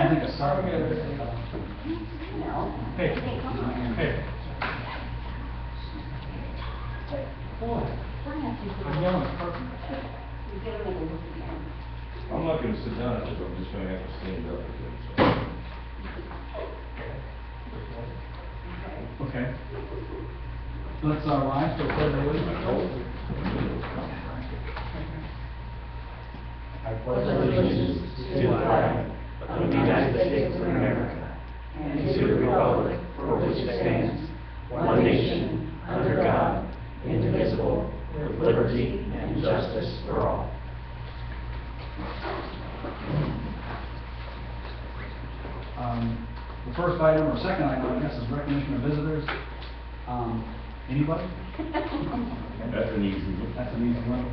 I think a sergeant. No. Hey. Hey. Boy, I'm yelling at Carson. You give him a look again. I'm not gonna sit down, I'm just gonna have to stand up again. Okay. Let's rise for the pledge of allegiance. I pledge allegiance to the flag of the United States of America and to the republic for which it stands, one nation, under God, indivisible, with liberty and justice for all. The first item, or second item, I guess, is recognition of visitors. Anybody? That's an easy one. That's an easy one.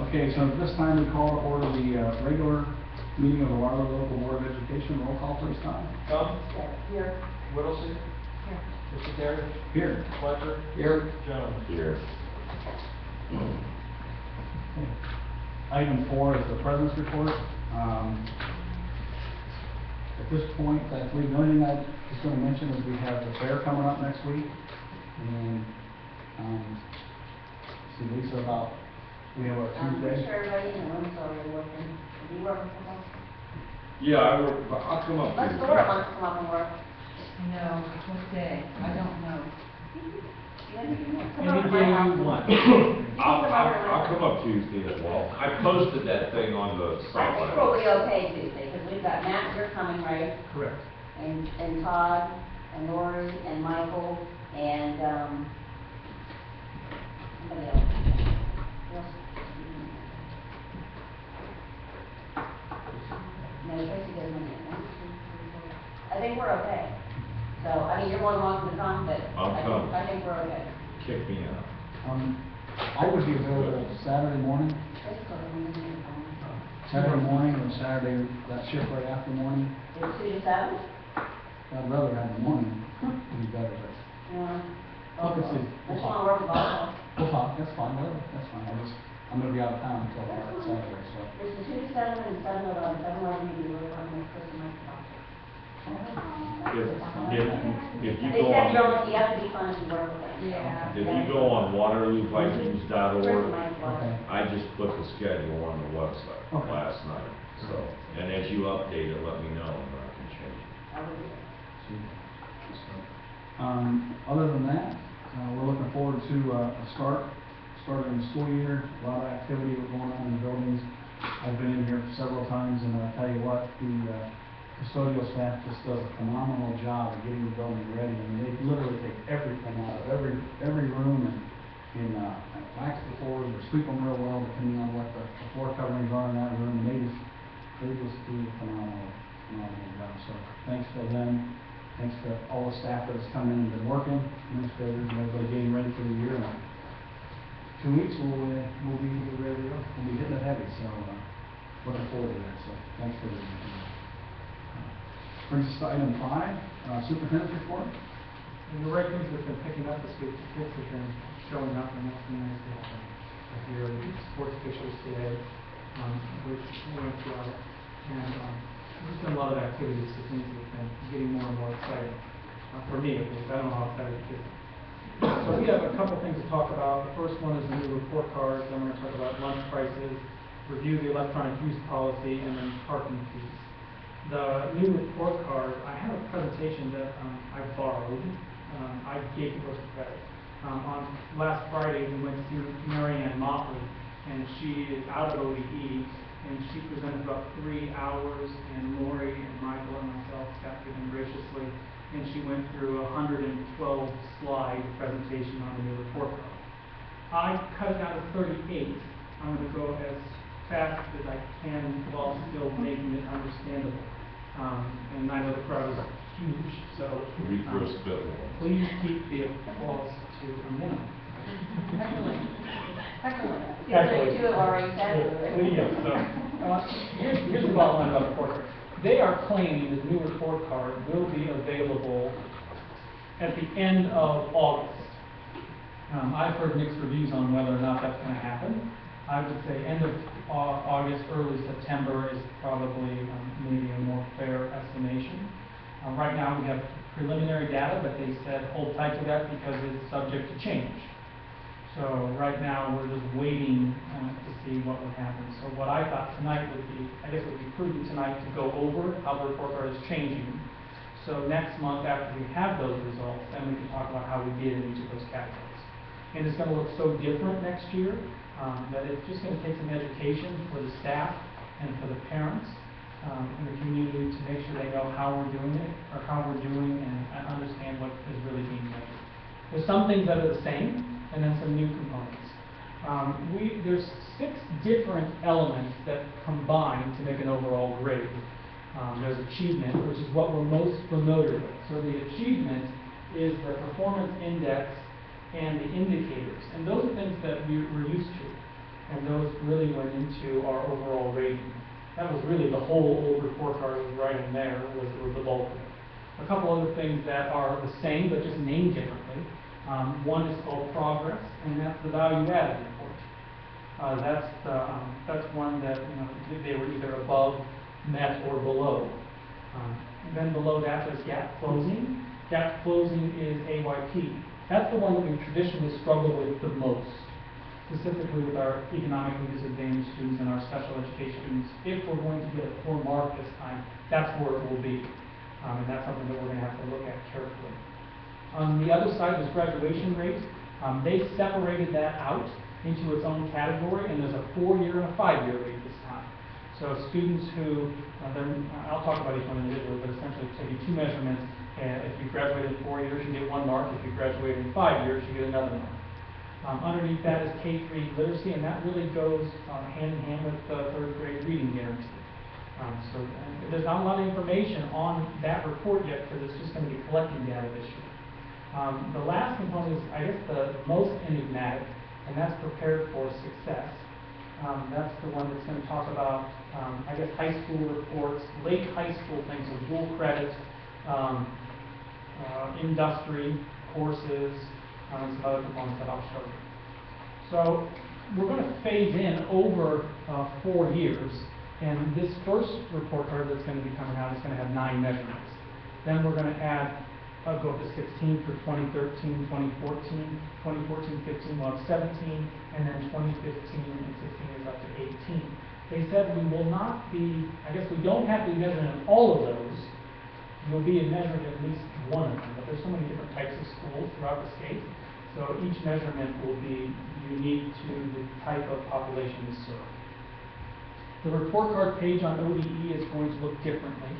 Okay, so at this time we call to order the regular meeting of the Waterloo Local Board of Education. Roll call, please, Tom. Tom? Here. Whittlesey? Here. Mr. Terry? Here. Fletcher? Here. Jones? Here. Okay. Item 4 is the President's Report. At this point, I believe the only thing I was going to mention is we have the fair coming up next week. And, see, Lisa, about, we have our Tuesday. I'm sure everybody in the room's already working. Do you work from home? Yeah, I work, but I'll come up Let's here. Dora wants to come up and work. No, what day? I don't know. Any day you want. I'll come up Tuesday as well. I posted that thing on the I think site. we'll be okay Tuesday, because we've got Matt, you're coming, right? Correct. And Todd, and Lori, and Michael, and, somebody else. Who else? No, Tracy doesn't yet. I think we're okay. So, I mean, you're more than welcome to come, but I think we're okay. Kick me out. I would be available Saturday morning. Saturday morning or Saturday, that shift right after morning. It's 2 to 7? I'd rather have the morning, would be better, but. Yeah. Let's see. Unless you want to work with all. We'll talk, that's fine, whatever, that's fine. I'm gonna be out of town until Saturday, so. There's the 2 to 7 and 7 to 11. 7 to 11 maybe we're going with Chris and Mike to talk. If you They go said on, you have to be fun to work with them. Yeah. if you go on Chris waterloovikings.org, and Mike love it. I just put the schedule on the website Okay. last night, so. And as you update it, let me know and I can change it. I would do it. Other than that, we're looking forward to starting the school year. A lot of activity going on in the buildings. I've been in here several times, and I'll tell you what, the custodial staff just does a phenomenal job of getting the building ready. I mean, they literally take everything out of every room and wax the floors or sweep them real well, depending on what the floor coverings are in that room. And they just do a phenomenal job. So thanks to them. Thanks to all the staff that's come in and been working, administrators, and everybody getting ready for the year. 2 weeks, we'll be ready to go. We'll be hitting it heavy, so looking forward to that. So thanks for the brings us to item 5, superintendent's report. And the right things have been picking up this week. The kids have been showing up, and that's been nice to have them. I hear sports officials today, which went well. And there's been a lot of activities, so things have been getting more and more exciting. For me, at least. I don't know how excited it is. So we have a couple things to talk about. The first one is the new report cards. Then we're going to talk about lunch prices, review the electronic use policy, and then parking fees. The new report card, I have a presentation that I borrowed. I gave to us credit. On last Friday, we went to see Mary Ann Motley, and she is out of ODE. And she presented about 3 hours, and Lori and Michael and myself sat with them graciously, and she went through a 112-slide presentation on the new report card. I cut it down to 38. I'm going to go as fast as I can while still making it understandable. And I know the crowd is huge, so We threw a spit one. please keep the applause to a minimum. Excellent. The other two have already said it. Here's the bottom line about the report card. They are claiming the new report card will be available at the end of August. I've heard mixed reviews on whether or not that's going to happen. I would say end of August, early September is probably maybe a more fair estimation. Right now, we have preliminary data, but they said hold tight to that because it's subject to change. So right now, we're just waiting to see what would happen. So what I thought tonight would be, I guess it would be prudent tonight to go over how the report card is changing. So next month, after we have those results, then we can talk about how we did in each of those categories. And it's going to look so different next year that it's just going to take some education for the staff and for the parents in the community to make sure they know how we're doing it, or how we're doing, and understand what is really being measured. There's some things that are the same, and then some new components. There's 6 different elements that combine to make an overall grade. There's achievement, which is what we're most familiar with. So the achievement is the performance index and the indicators. And those are things that we're used to. And those really went into our overall rating. That was really the whole old report card was right in there, was the bulk of it. A couple other things that are the same, but just named differently. One is called progress, and that's the value-added report. That's one that they were either above, met, or below. Then below that there's gap closing. Gap closing is AYP. That's the one that we traditionally struggle with the most, specifically with our economically disadvantaged students and our special education students. If we're going to get a full mark this time, that's where it will be. And that's something that we're going to have to look at carefully. On the other side, there's graduation rate. They separated that out into its own category, and there's a 4-year and a 5-year rate this time. So students who, I'll talk about each one individually, but essentially taking 2 measurements. If you graduated in 4 years, you get 1 mark. If you graduated in 5 years, you get another mark. Underneath that is K-3 literacy, and that really goes hand in hand with the 3rd grade reading guarantee. So there's not a lot of information on that report yet because it's just going to be collecting data this year. The last component is, I guess, the most enigmatic, and that's prepared for success. That's the one that's going to talk about, I guess, high school reports, late high school things, so dual credit, industry courses, and some other components that I'll show you. So we're going to phase in over 4 years, and this first report card that's going to be coming out is going to have 9 measurements. Then we're going to add, go up to 16 for 2013, 2014, 2014-15, we'll have 17, and then 2015 and 16 is up to 18. They said we will not be, I guess we don't have to be measuring in all of those. You'll be measuring at least one of them, but there's so many different types of schools throughout the state, so each measurement will be unique to the type of population we serve. The report card page on ODE is going to look differently.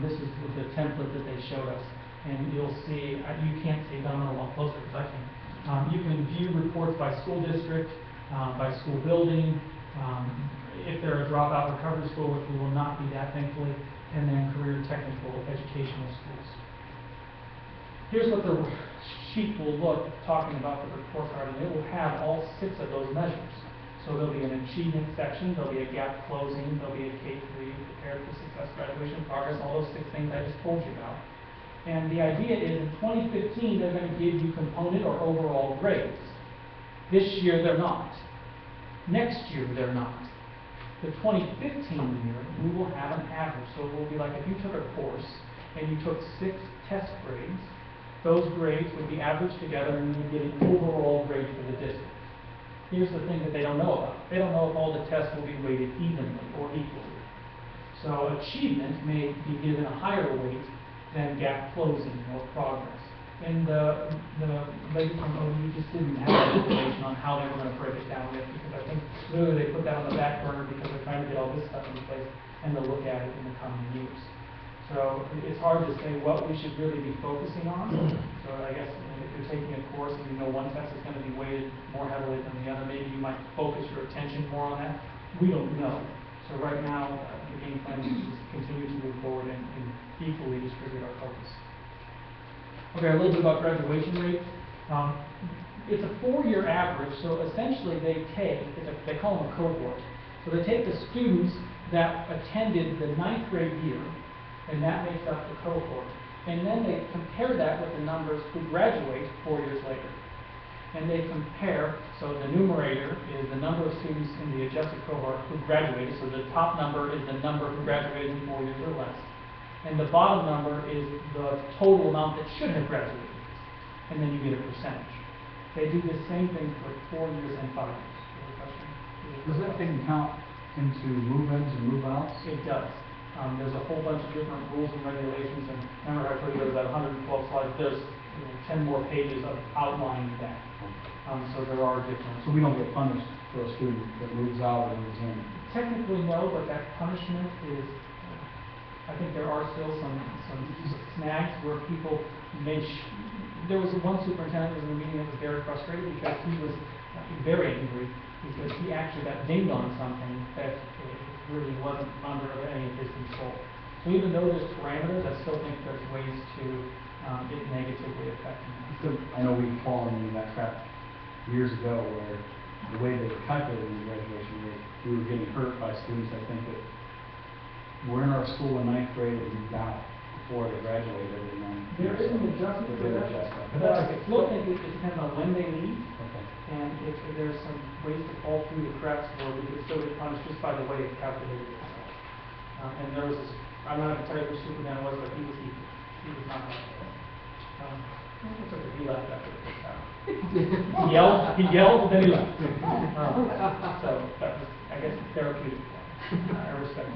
This is the template that they showed us, and you'll see, you can't see it, I'm going to walk closer because I can. You can view reports by school district, by school building, if they're a dropout recovery school, which we will not be that, thankfully, and then career technical educational schools. Here's what the sheet will look, talking about the report card, and it will have all 6 of those measures. So there'll be an achievement section, there'll be a gap closing, there'll be a K-3, prepared for success, graduation, progress, all those 6 things I just told you about. And the idea is in 2015, they're going to give you component or overall grades. This year, they're not. Next year, they're not. The 2015 year, we will have an average. So it will be like if you took a course and you took 6 test grades, those grades would be averaged together and you would get an overall grade for the district. Here's the thing that they don't know about. They don't know if all the tests will be weighted evenly or equally. So achievement may be given a higher weight than gap closing or progress. And the lady from OU just didn't have information on how they were going to break it down yet, because I think literally they put that on the back burner because they're trying to get all this stuff in place and they'll look at it in the coming years. So it's hard to say what we should really be focusing on. So I guess if you're taking a course and you know one test is going to be weighted more heavily than the other, maybe you might focus your attention more on that. We don't know. So right now, the game plan is to continue to move forward and equally distribute our focus. Okay, a little bit about graduation rate. It's a 4-year average, so essentially they call them a cohort. So they take the students that attended the 9th grade year, and that makes up the cohort. And then they compare that with the numbers who graduate 4 years later. And they compare, so the numerator is the number of students in the adjusted cohort who graduated, so the top number is the number who graduated in 4 years or less. And the bottom number is the total amount that should have graduated. And then you get a percentage. They do the same thing for 4 years and 5 years. You have a question? Does that take account into move-ins and move-outs? It does. There's a whole bunch of different rules and regulations, and remember I told you there was that 112 slides, there's 10 more pages of outlining that. So there are different. So we don't get punished for a student that moves out or moves in? Technically no, but that punishment is, I think there are still some snags where people there was one superintendent who was in a meeting that was very frustrated because he was very angry because he actually got dinged on something that really wasn't under any of his control. So even though there's parameters, I still think there's ways to it negatively affecting them. I know we've fallen into that trap years ago where the way they were calculating the graduation rate, we were getting hurt by students, I think, that were in our school in 9th grade and moved out before they graduated, and then. There is an adjustment for There is that, an adjustment. but I still think it depends on when they leave, Okay. and if there's some ways to fall through the cracks where we could still get punished just by the way it's calculated itself. And there was this, I'm not going to tell you which superintendent was, but he was evil. He was not like that. He left after the first hour. He yelled, then he left. So that was, I guess, therapeutic. I respect it.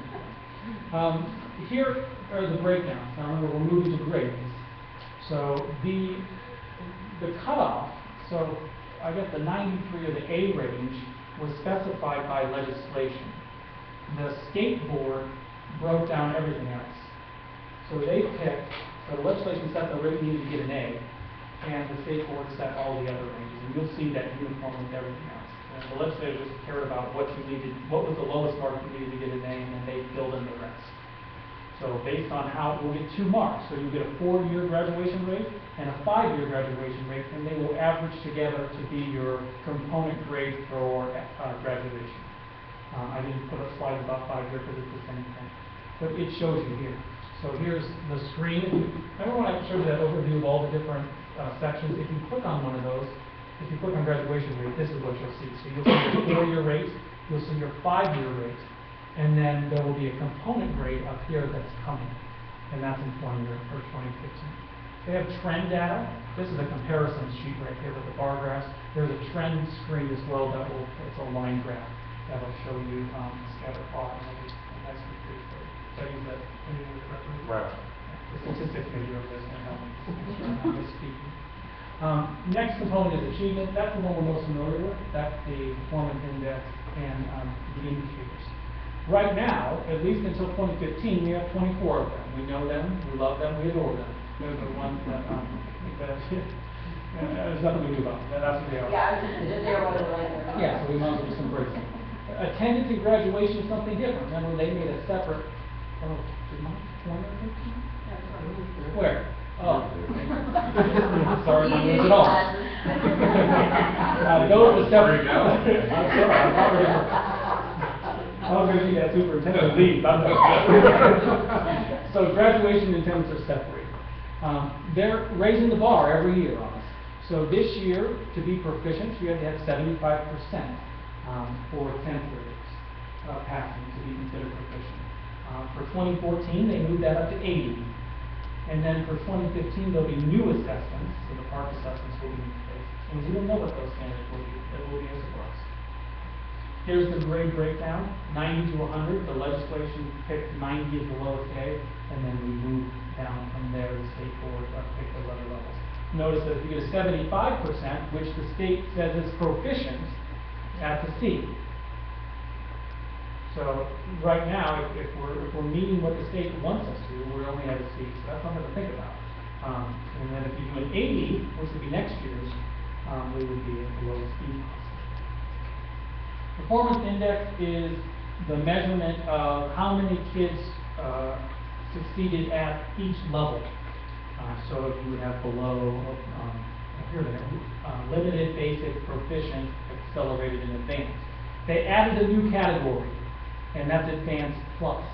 Here are the breakdowns. Now remember, we're moving to grades. So the cutoff, so I guess the 93 or the A range was specified by legislation. The state board broke down everything else. So they picked, so the legislation set the rate needed to get an A, and the state board set all the other ranges. And you'll see that uniform with everything else. And the legislature just cared about what you needed, what was the lowest mark you needed to get an A, and then they filled in the rest. So based on how, we'll get 2 marks. So you get a 4-year graduation rate and a 5-year graduation rate, and they will average together to be your component grade for graduation. I didn't put a slide about 5-year because it's the same thing. But it shows you here. So here's the screen. Remember when I showed you that overview of all the different sections? If you click on one of those, if you click on graduation rate, this is what you'll see. So you'll see your 4-year rate, you'll see your 5-year rate, and then there will be a component grade up here that's coming, and that's in 2015. They have trend data. This is a comparison sheet right here with the bar graphs. There's a trend screen as well that will, it's a line graph that will show you scatter plot and that's pretty good. So I use that correctly? Right. The statistics video of this and help me speaking. Next component is achievement. That's the one we're most familiar with. That's the performance index and the indicators. Right now, at least until 2015, we have 24 of them. We know them, we love them, we adore them. They're the ones that, there's nothing we do about them. That's what they are. Yeah, I was just there what it was like. Yeah, so we might as well just embrace them. Attendance and graduation is something different. Remember, they made a separate, did mine 20 or 15? Where? Oh. Sorry, not lose it all. Those are separate. I'm sorry, I'm not ready. I was going to see that superintendent leave. So graduation and attendance are separated. They're raising the bar every year on us. So this year, to be proficient, you have to have 75% for 10th graders passing to be considered proficient. For 2014, they moved that up to 80. And then for 2015, there'll be new assessments, so the park assessments will be in place. And we don't know what those standards will be. It will be a surprise. Here's the grade breakdown, 90 to 100. The legislation picked 90 as the lowest grade, and then we move down from there. The state board picked those other levels. Notice that if you get a 75%, which the state says is proficient, that's a C. So right now, if we're meeting what the state wants us to, we only have a C. So that's something to think about. And then if you do an 80, which would be next year's, we would be at the lowest E. Performance index is the measurement of how many kids succeeded at each level. So if you would have below, here they are, limited, basic, proficient, accelerated, and advanced. They added a new category, and that's advanced plus.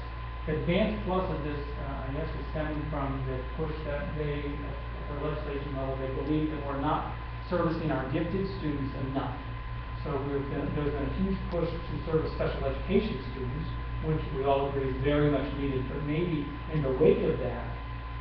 Advanced plus is this, I guess it's stemming from the push that they, at the legislation level, they believe that we're not servicing our gifted students enough. So there's been a huge push to service special education students, which we all agree is very much needed, but maybe in the wake of that,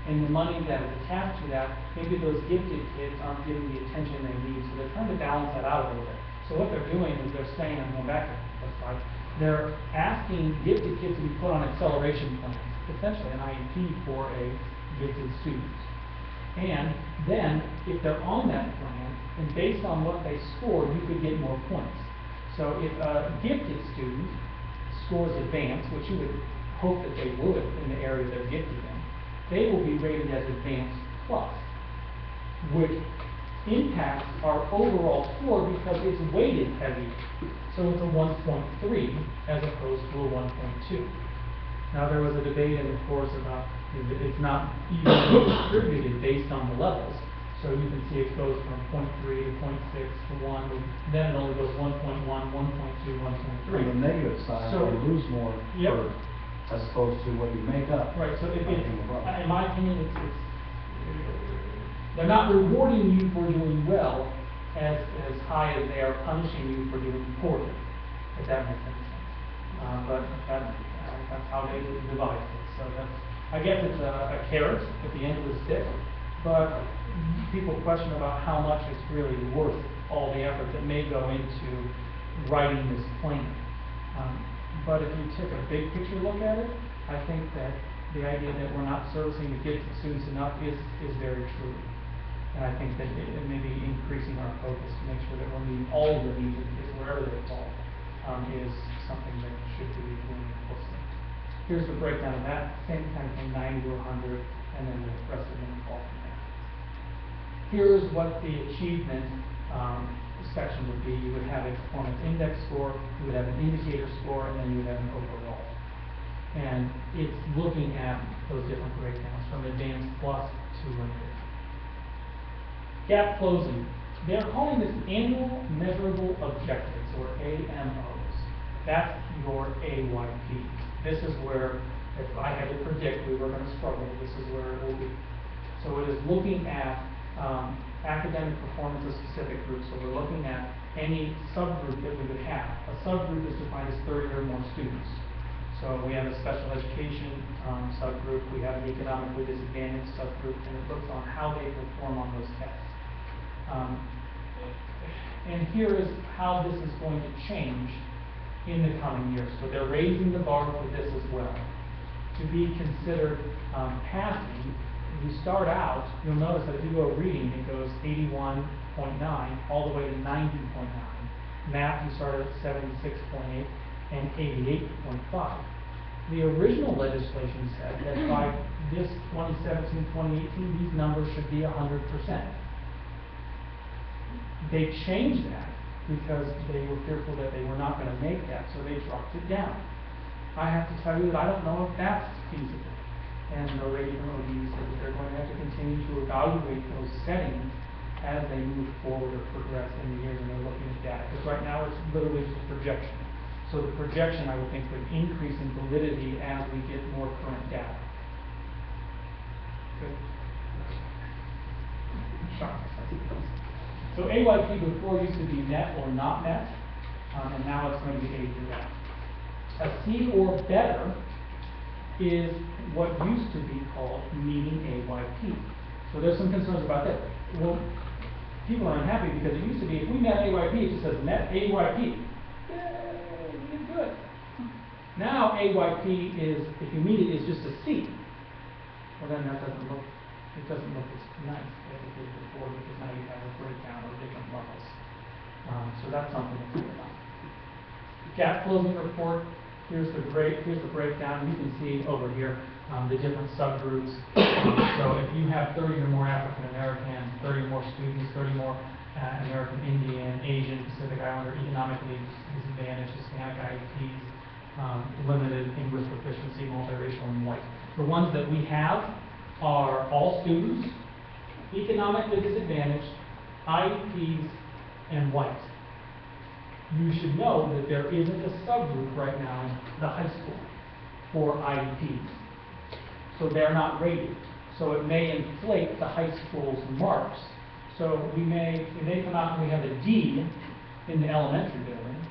and the money that is attached to that, maybe those gifted kids aren't getting the attention they need, so they're trying to balance that out a little bit. So what they're doing is they're saying, I'm going back to this slide, they're asking gifted kids to be put on acceleration plans, essentially an IEP for a gifted student. And then, if they're on that plan, and based on what they score, you could get more points. So if a gifted student scores advanced, which you would hope that they would in the area they're gifted in, they will be rated as advanced plus, which impacts our overall score because it's weighted heavy. So it's a 1.3 as opposed to a 1.2. Now there was a debate in the course about it's not evenly distributed based on the levels. So you can see it goes from 0.3 to 0.6 to 1, then it only goes 1.1, 1.2, 1.3. On the negative side, So- you lose more Yep. as opposed to what you make up. Right, so if by it, being above. in my opinion, they're not rewarding you for doing well as high as they are punishing you for doing poorly, if that makes any sense. But that's how they divide it. So that's, I guess it's a carrot at the end of the stick, but people question about how much it's really worth all the effort that may go into writing this plan. But if you take a big picture look at it, I think that the idea that we're not servicing the gifted students enough is very true. And I think that it may be increasing our focus to make sure that we're meeting all of the needs of kids wherever they fall, is something that should be doing closely. Here's the breakdown of that, same kind of thing, 90 to 100, and then the rest of them fall from there. Here's what the achievement section would be. You would have a performance index score, you would have an indicator score, and then you would have an overall. And it's looking at those different breakdowns from advanced plus to limited. Gap closing. They're calling this annual measurable objectives, or AMOs. That's your AYP. This is where, if I had to predict we were going to struggle, this is where it will be. So it is looking at academic performance of specific groups. So we're looking at any subgroup that we would have. A subgroup is defined as 30 or more students. So we have a special education subgroup, we have an economically disadvantaged subgroup, and it looks on how they perform on those tests. And here is how this is going to change in the coming years. So they're raising the bar for this as well. To be considered passing, you start out, you'll notice that if you go reading, it goes 81.9 all the way to 90.9. Math, you start at 76.8 and 88.5. The original legislation said that by this 2017-2018, these numbers should be 100%. They changed that because they were fearful that they were not going to make that, so they dropped it down. I have to tell you that I don't know if that's feasible. And the lady from ODU said that they're going to have to continue to evaluate those settings as they move forward or progress in the years, and they're looking at data. Because right now it's literally just a projection. So the projection, I would think, would increase in validity as we get more current data. Good. So AYP before used to be met or not met, and now it's going to be A through F. A C or better is what used to be called meeting AYP. So there's some concerns about that. Well, people are unhappy because it used to be if we met AYP, it just says met AYP. Yay, we did good. Now AYP is, if you meet it, is just a C. Well, then that doesn't look, it doesn't look as nice as it did before because now you have a breakdown of different levels. So that's something to think about. Gap closing report. Here's the breakdown. You can see over here the different subgroups. So if you have 30 or more African American, 30 or more students, 30 more American Indian, Asian, Pacific Islander, economically disadvantaged, Hispanic IEPs, limited English proficiency, multiracial, and white. The ones that we have are all students, economically disadvantaged, IEPs, and white. You should know that there isn't a subgroup right now in the high school for IEPs. So they're not rated. So it may inflate the high school's marks. So we may come out and we have a D in the elementary building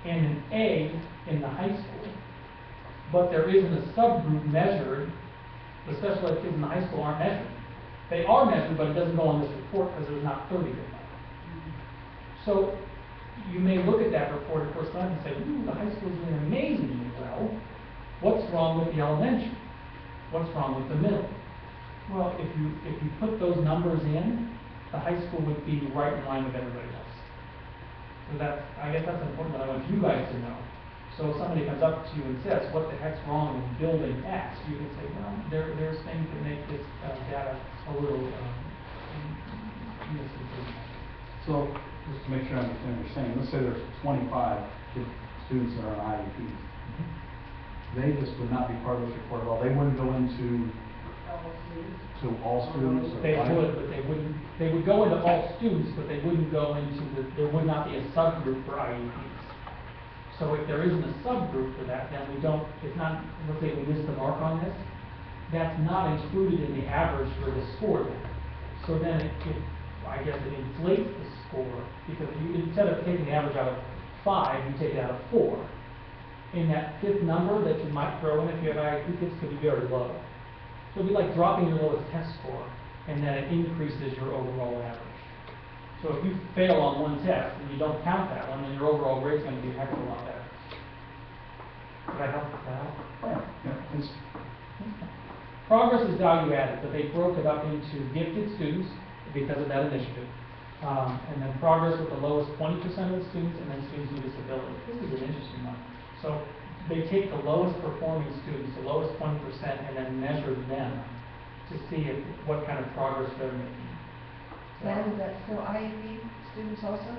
and an A in the high school. but there isn't a subgroup measured. The special ed kids in the high school aren't measured. They are measured, but it doesn't go on this report because there's not 30 of them. So you may look at that report, of course, and say, ooh, the high school's doing amazingly well. What's wrong with the elementary? What's wrong with the middle? Well, if you put those numbers in, the high school would be right in line with everybody else. So I guess that's important that I want you guys to know. So if somebody comes up to you and says, what the heck's wrong with building X, you can say, well, there's things that make this data a little misleading. So, just to make sure I understand what you're saying, let's say there's 25 students that are on IEPs. They just would not be part of this report at all. They wouldn't go into all students. Or They would, but they would go into all students, but they wouldn't go into there would not be a subgroup for IEPs. So if there isn't a subgroup for that, then it's not, let's say we missed the mark on this, that's not included in the average for the score then. So then I guess it inflates the score, because instead of taking the average out of 5, you take it out of 4. And that fifth number that you might throw in if you have IEP kids could be very low. So it'd be like dropping your lowest test score, and then it increases your overall average. So if you fail on one test and you don't count that one, then your overall grade is going to be a heck of a lot better. Did I help with that? Yeah. Progress is value added, but they broke it up into gifted students because of that initiative. And then progress with the lowest 20% of the students, and then students with disability. This is an interesting one. So they take the lowest performing students, the lowest 20%, and then measure them to see what kind of progress they're making. Then is that still IEP students also?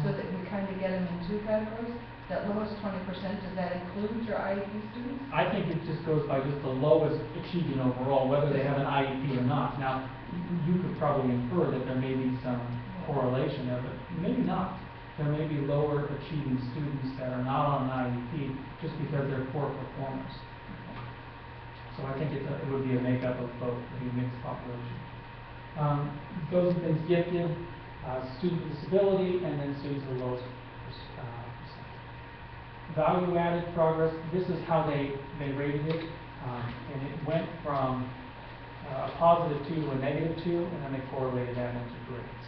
So that we kind of get them in two categories? That lowest 20%, does that include your IEP students? I think it just goes by just the lowest achieving overall, whether they have an IEP or not. Now, you could probably infer that there may be some correlation there, but maybe not. There may be lower achieving students that are not on an IEP just because they're poor performers. So I think it would be a makeup of both, a mixed population. Those things gifted, student with disability, and then students with the lowest percent. Value added progress, this is how they rated it, and it went from a +2 to a -2, and then they correlated that into grades.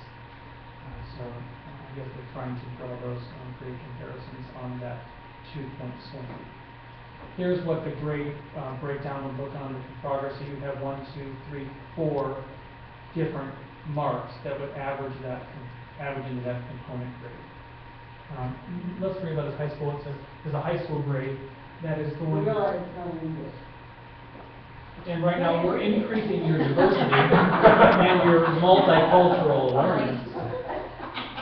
So I guess they're trying to draw those grade comparisons on that 2-point swing. Here's what the grade breakdown would look on the progress. So you have 1, 2, 3, 4 different marks that would average into that component grade. Let's read about this high school. It says there's a high school grade that is We going. realize it's not English. And right now we're increasing your diversity and your multicultural awareness.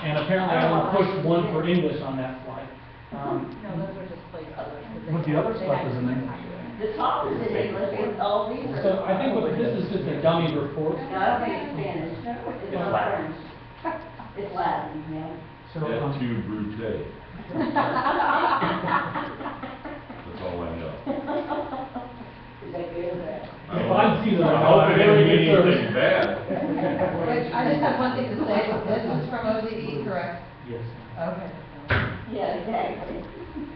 And apparently I will push 1 for English on that slide. No, those are just placeholders. But the other stuff is in English. The top is in English, and all these are. So I think this is just a dummy report. No, I don't think it's Spanish. It's French. It's Latin, yeah. So, That's too brute. That's all I know. Is that good or bad? if I see that, I I'll hope it very didn't mean good anything service. bad. Wait, I just have one thing to say, this is from ODE, correct? Yes. Okay. Yeah, exactly.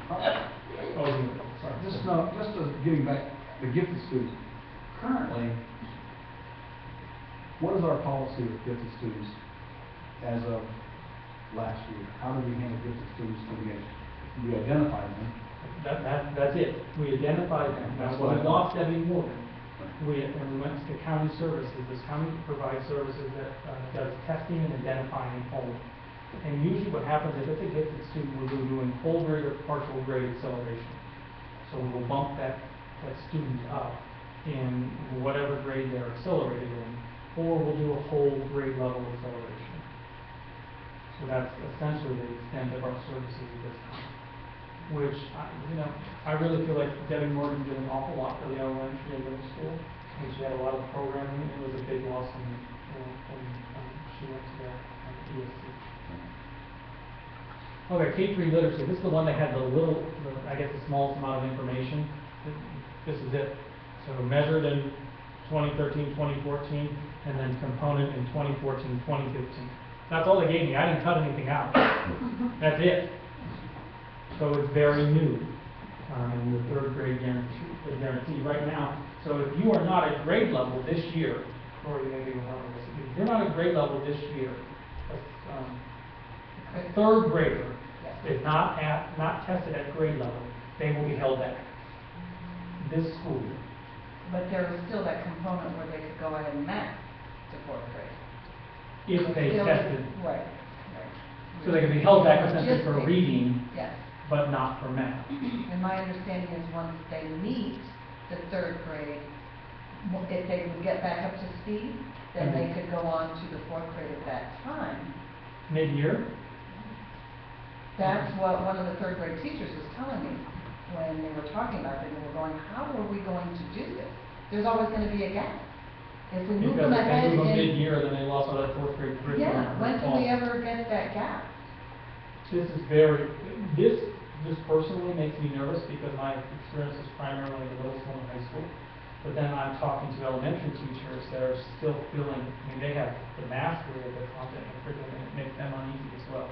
Oh, sorry. Just getting back, the gifted students. Currently, what is our policy with gifted students as of last year? How do we handle gifted students? Do we identify them? That's it. We identified them. That's what we lost Debbie Morgan. We went to county services. This county provides services that does testing and identifying and polling. And usually what happens if it's a gifted student, we're doing whole grade or partial grade acceleration. So we will bump that student up in whatever grade they're accelerated in, or we'll do a whole grade level acceleration. So that's essentially the extent of our services at this time. Which, I really feel like Debbie Morgan did an awful lot for the elementary and middle school. And she had a lot of programming, and it was a big loss when she went to the ESC. Okay, K-3 literacy. This is the one that had the smallest amount of information. This is it. So measured in 2013, 2014, and then component in 2014, 2015. That's all they gave me. I didn't cut anything out. That's it. So it's very new. and the third grade guarantee right now. So if you are not at grade level this year, or you maybe will help us, if you're not at grade level this year, a third grader is not tested at grade level, they will be held back this school year. But there is still that component where they could go ahead and math to fourth grade. If they Still- tested, Right, so they can be held back essentially for Logistics. reading, yes. but not for math. And my understanding is once they meet the third grade, if they would get back up to speed, then they could go on to the fourth grade at that time. Mid-year, That's what one of the third grade teachers was telling me when they were talking about it, and they were going, how are we going to do this? There's always gonna be a gap. If we move because them if ahead they move them in, mid-year, then they lost all that fourth grade curriculum. yeah, when can we ever get that gap? This personally makes me nervous because my experience is primarily in middle school and high school. But then I'm talking to elementary teachers that are still feeling, I mean, they have the mastery of the content and curriculum, and it makes them uneasy as well.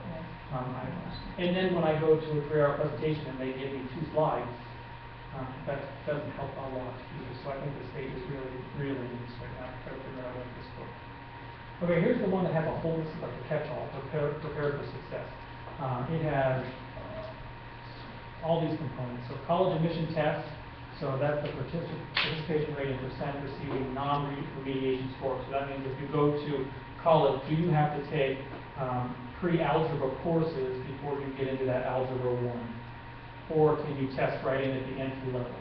And then when I go to a career hour presentation and they give me 2 slides, that doesn't help a lot either. So I think the state is really in this right now to try to figure out what this works. Okay, here's the one that has a whole list of like a catch-all, prepared for success. It has all these components. So college admission tests, so that's the participation rate in percent receiving non-remediation scores. So that means if you go to college, do you have to take pre-algebra courses before you get into that Algebra 1? Or can you test right in at the entry level?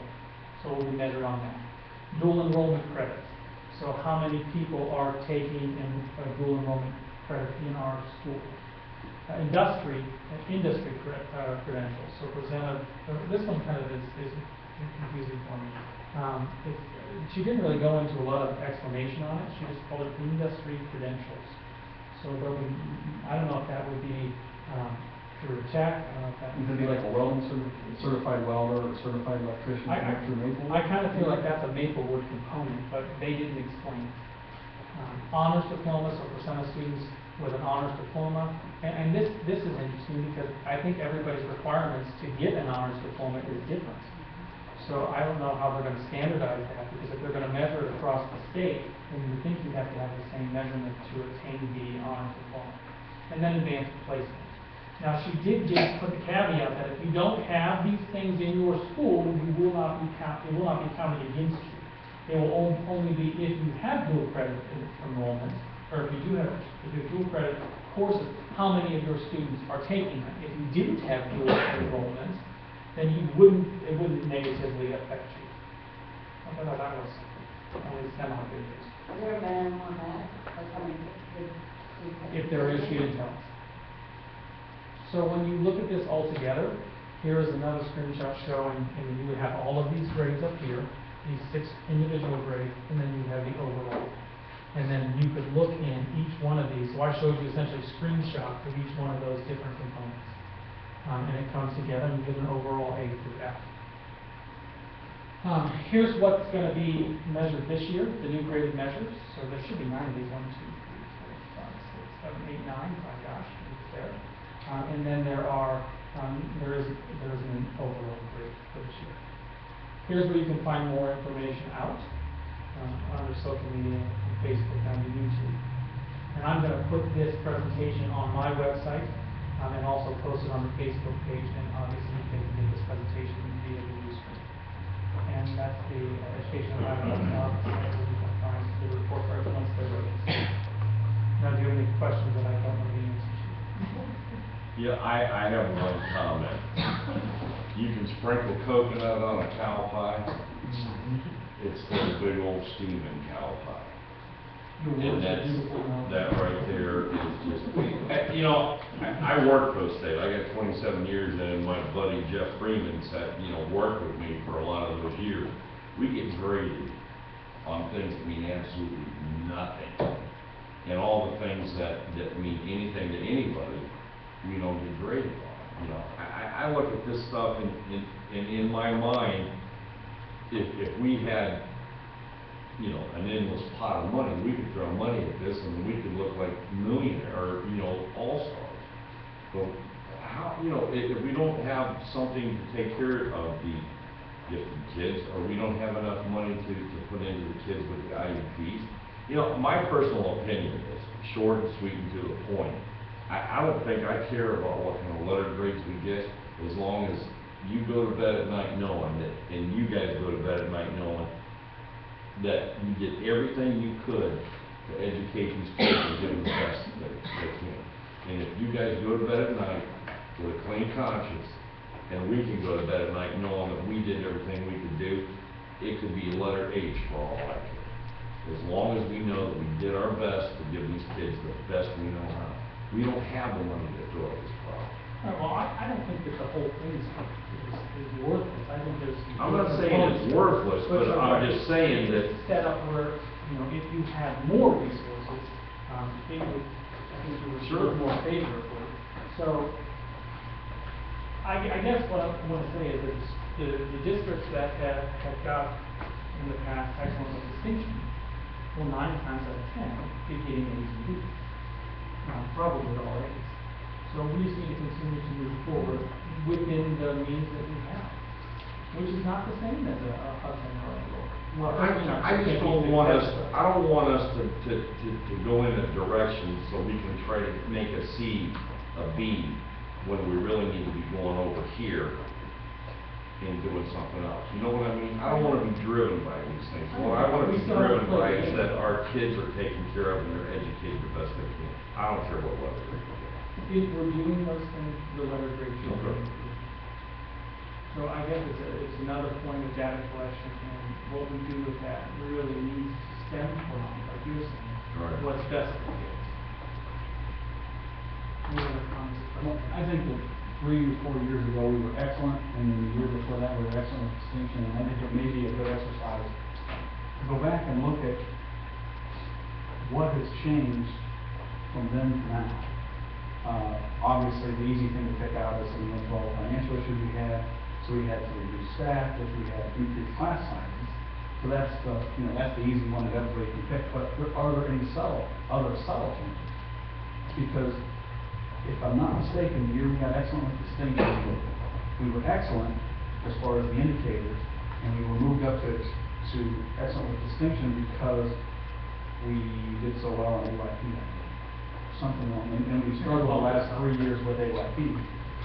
So we'll be measured on that. Dual enrollment credits. So how many people are taking dual enrollment credit in our school? Industry credentials. So this one kind of is confusing for me. She didn't really go into a lot of explanation on it. She just called it industry credentials. So I don't know if that would be through a tech. I don't know if that Would it be like a welding certified welder or certified electrician through Maplewood? I kind of feel like that's a Maplewood component, but they didn't explain it. Honors diploma, so for some students with an honors diploma, and this is interesting because I think everybody's requirements to get an honors diploma is different. So I don't know how they're going to standardize that, because if they're going to measure it across the state, then you would think you'd have to have the same measurement to attain the honors diploma. And then advanced placement. Now, she did put the caveat that if you don't have these things in your school, it will not be counted against you. It will only be if you have dual credit enrollment, or if you have dual credit courses, how many of your students are taking them. If you didn't have dual enrollment, then it wouldn't negatively affect you. I thought that was only semi-good news. Is there a minimum on that? Like how many kids? If there is, she didn't tell us. So when you look at this all together, here is another screenshot showing, and you would have all of these grades up here, these 6 individual grades, and then you have the overall. And then you could look in each one of these. So I showed you essentially a screenshot of each one of those different components. And it comes together and you get an overall A through F. Here's what's going to be measured this year, the new graded measures. So there should be 9 of these, 1, 2, 3, 4, 5, 6, 7, 8, 9, my gosh, it's there. And then there is an overall grade for this year. Here's where you can find more information out under social media, and Facebook, and YouTube. And I'm going to put this presentation on my website and also post it on the Facebook page, and obviously you can get this presentation via the news stream. And that's the education that I've done now. You can find the report cards once they're ready. Now, do you have any questions that I don't know the answer to? Yeah, I have one comment. You can sprinkle coconut on a cow pie. It's still a big old steaming cow pie. And that right there is just, you know, I worked for the state. I got 27 years, and my buddy Jeff Freeman said, worked with me for a lot of those years. We get graded on things that mean absolutely nothing. And all the things that mean anything to anybody, we don't get graded on. I look at this stuff and in my mind, if we had an endless pot of money, we could throw money at this and we could look like millionaire or all-stars. But how, you know, if we don't have something to take care of the gifted kids, or we don't have enough money to put into the kids with the IEPs, you know, my personal opinion is, short and sweet and to the point, I don't think I care about what kind of letter grades we get, as long as you go to bed at night knowing that, and you guys go to bed at night knowing that you did everything you could to educate these kids and give them the best that they can. And if you guys go to bed at night with a clean conscience, and we can go to bed at night knowing that we did everything we could do, it could be letter H for all I care. As long as we know that we did our best to give these kids the best we know how. We don't have the money to throw at this problem. Well, I don't think that the whole thing is worthless. I think there's. I'm not saying it's worthless, but I'm just saying that. Set up where, you know, if you had more resources, it would, I think you would Sure. serve more favorably. So, I guess what I want to say is that the districts that have got in the past excellence of distinction, well, 9 times out of 10, you're getting A's and B's. Probably all A's. So we just need to continue to move forward within the means that we have, which is not the same as a Hudson or a York. Well, I just don't want us, I don't want us to go in a direction so we can try to make a C a B when we really need to be going over here and doing something else. You know what I mean? I don't want to be driven by these things. What I want to be driven by is that our kids are taken care of and they're educated the best they can. I don't care what level they get. If we're doing those things, the letter grade should be Okay. improved. So I guess it's another point of data collection, and what we do with that really needs to stem from, like you're saying, Right. what's best for kids. Any other comments? Well, I think that 3 or 4 years ago, we were excellent, and then the year before that, we were excellent with distinction, and I think it may be a good exercise to go back and look at what has changed from then to now. Obviously, the easy thing to pick out is some of the financial issues we had, so we had to reduce staff, if we had increased class sizes. So that's the, you know, that's the easy one that everybody can pick, but are there any other subtle changes? Because if I'm not mistaken, the year we got excellent with distinction, we were excellent as far as the indicators, and we were moved up to excellent with distinction because we did so well on AYP. Something wrong, and we struggled the last 3 years with AYP.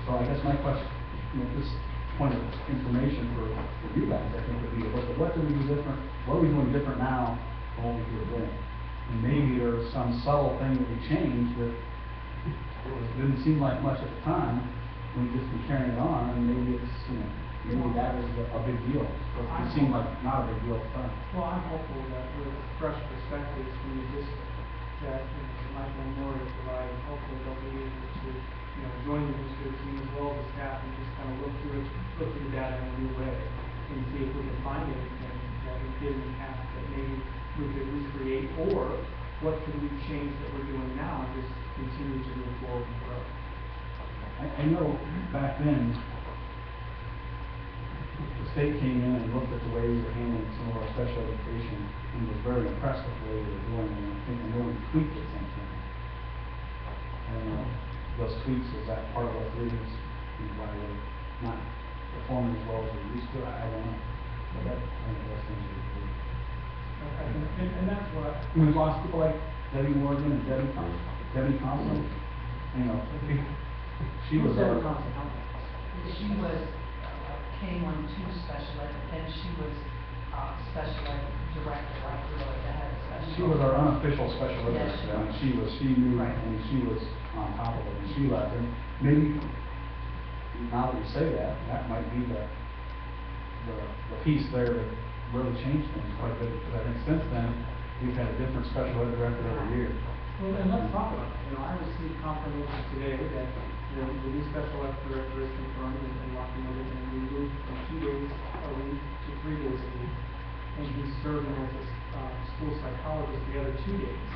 So I guess my question, you know, this point of information for you guys, I think, would be to look at what do we do different, what are we doing different now than what we were doing? And maybe there's some subtle thing that we changed that didn't seem like much at the time, we just been carrying it on, and maybe it's, you know, maybe that is a big deal. It seemed like not a big deal at the time. Well, I'm hopeful that with fresh perspectives from the district, that, you know, Michael and Lori provide, hopefully they'll be able to, you know, join the district team as well as the staff and just kind of look through the data in a new way and see if we can find anything that we did in the past that maybe we could recreate, or what could we change that we're doing now and just continue to move forward and grow. I know back then, the state came in and looked at the way we were handling some of our special education and was very impressed with the way we were doing it. And I think I know we tweaked at some point. I don't know, those tweaks, is that part of what reasons why we're not performing as well as we used to? I don't know. But that, I think that's things we do. And that's what We've lost people like Debbie Morgan and Debbie Thompson. You know, she was our. She was, came on to special ed, but then she was, special ed director, like really the head of special ed. She was our unofficial special ed Yes, director, and she knew, Right. and she was on top of it, and she left, and maybe, now that you say that, that might be the piece there that really changed things quite a bit, because I think since then, we've had a different special ed director every year. Well, and let's talk about it. You know, I received confirmation today that the new special ed director is confirmed and Rocking River, and we moved from 2 days a week to 3 days a week. And he's serving as a school psychologist the other 2 days.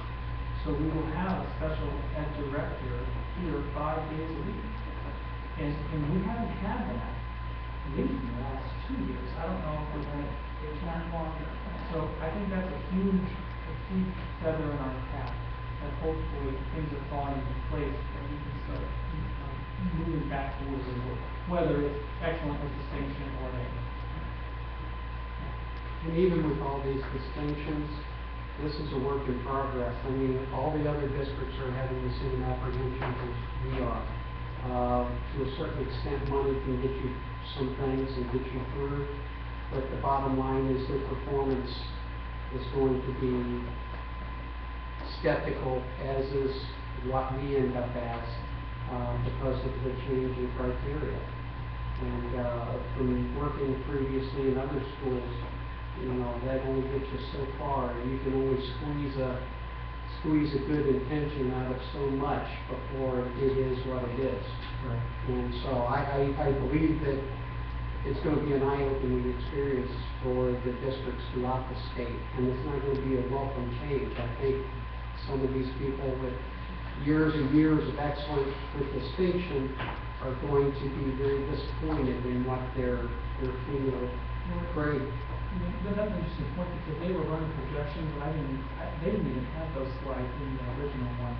So we will have a special ed director here 5 days a week. And we haven't had that at least in the last 2 years. I don't know if we're going to, it's not longer. So I think that's a huge feather in our cap. That hopefully things are falling into place and we can start moving back absolutely would, whether it's excellent with distinction or A. And even with all these distinctions, this is a work in progress. I mean, all the other districts are having the same apprehension as we are. To a certain extent, money can get you some things and get you through, but the bottom line is the performance is going to be skeptical, as is what we end up as, because of the change in criteria. And from working previously in other schools, you know, that only gets you so far. You can only squeeze a good intention out of so much before it is what it is. Right. And so I believe that it's going to be an eye-opening experience for the districts throughout the state, and it's not going to be a welcome change. I think some of these people with years and years of excellence with distinction are going to be very disappointed in what their final grade. But that's an interesting point, because they were running projections, and they didn't even have those slides in the original one.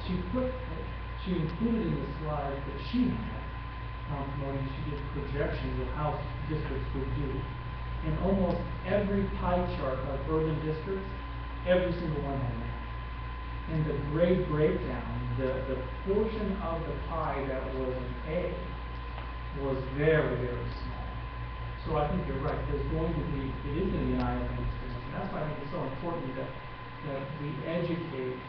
She included in the slides that she had, promoting, she did projections of how districts would do. And almost every pie chart of urban districts, every single one had that. And the grade breakdown, the portion of the pie that was an A was very, very small. So I think you're right, it is going to be an eye-opening experience. And that's why I think it's so important that we educate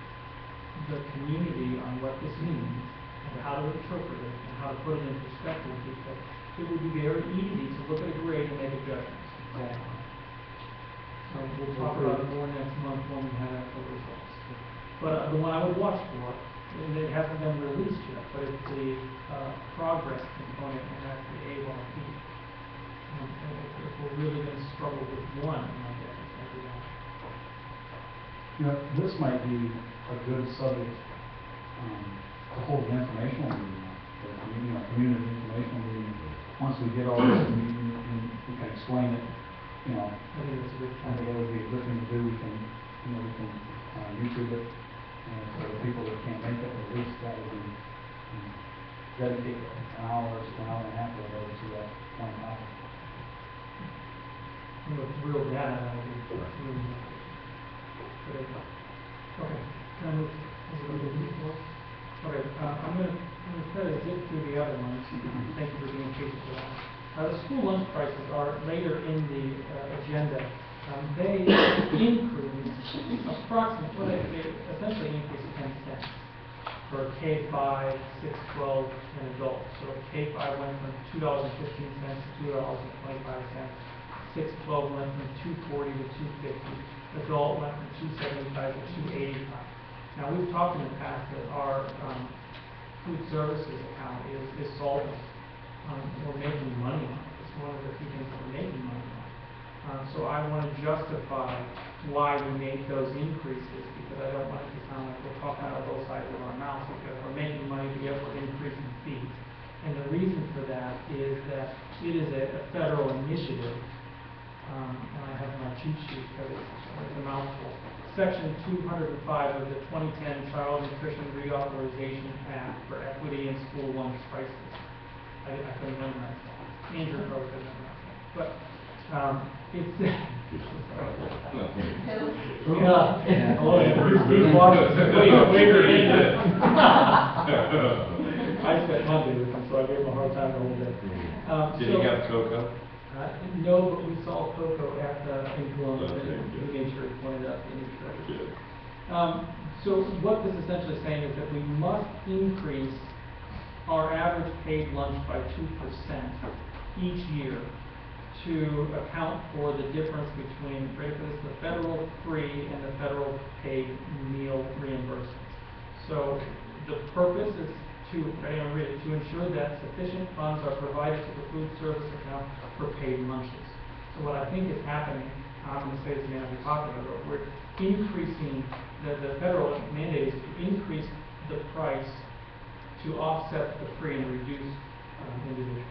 the community on what this means, and how to interpret it, and how to put it in perspective, because it would be very easy to look at a grade and make a judgment. So we'll talk about it more next month when we have actual results. But the one I would watch for, and it hasn't been released yet, but it's the progress component, and that's the A1P. If we're really going to struggle with one, I guess it's going to be that. You know, this might be a good subject to hold an informational meeting on, community informational meeting. Once we get all this, and we can explain it, you know. I think it's a good I point. think it would be a good thing to do. We can YouTube it, and for the people that can't make it, at least that would be, dedicate an hour and a half or whatever to that one topic. With real data, that would be really good. Okay, can I move? Okay, I'm gonna try to get through the other ones. Thank you for being patient with that. The school lunch prices are later in the agenda. They increase approximately, they essentially increase 10 cents for K-5, 6, 12, and adults. So K-5 went from $2.15 to $2.25. 6, 12 went from $2.40 to $2.50. Adult went from $2.75 to $2.85. Now, we've talked in the past that our food services account is solvent. We're making money on it. It's one of the few things that we're making money on. So I want to justify why we made those increases, because I don't want it to sound like we're talking out of both sides of our mouth, because we're making money to get we're increasing fees. And the reason for that is that it is a federal initiative. And I have my cheat sheet because it's a mouthful. Section 205 of the 2010 Child Nutrition Reauthorization Act for Equity in School Lunch Prices. I couldn't memorize that. Andrew probably couldn't memorize that. But it's... I spent Monday with him, so I gave him a hard time the whole day. Did he have cocoa? No, but we saw cocoa at in Columbus, and we made sure he pointed out the new treasure. So what this is essentially saying is that we must increase our average paid lunch by 2% each year to account for the difference between the federal free and the federal paid meal reimbursements. So the purpose is to ensure that sufficient funds are provided to the food service account for paid lunches. So what I think is happening, I'm going to say this again as we talk about it, we're increasing, the federal mandate is to increase the price to offset the free and reduced individuals,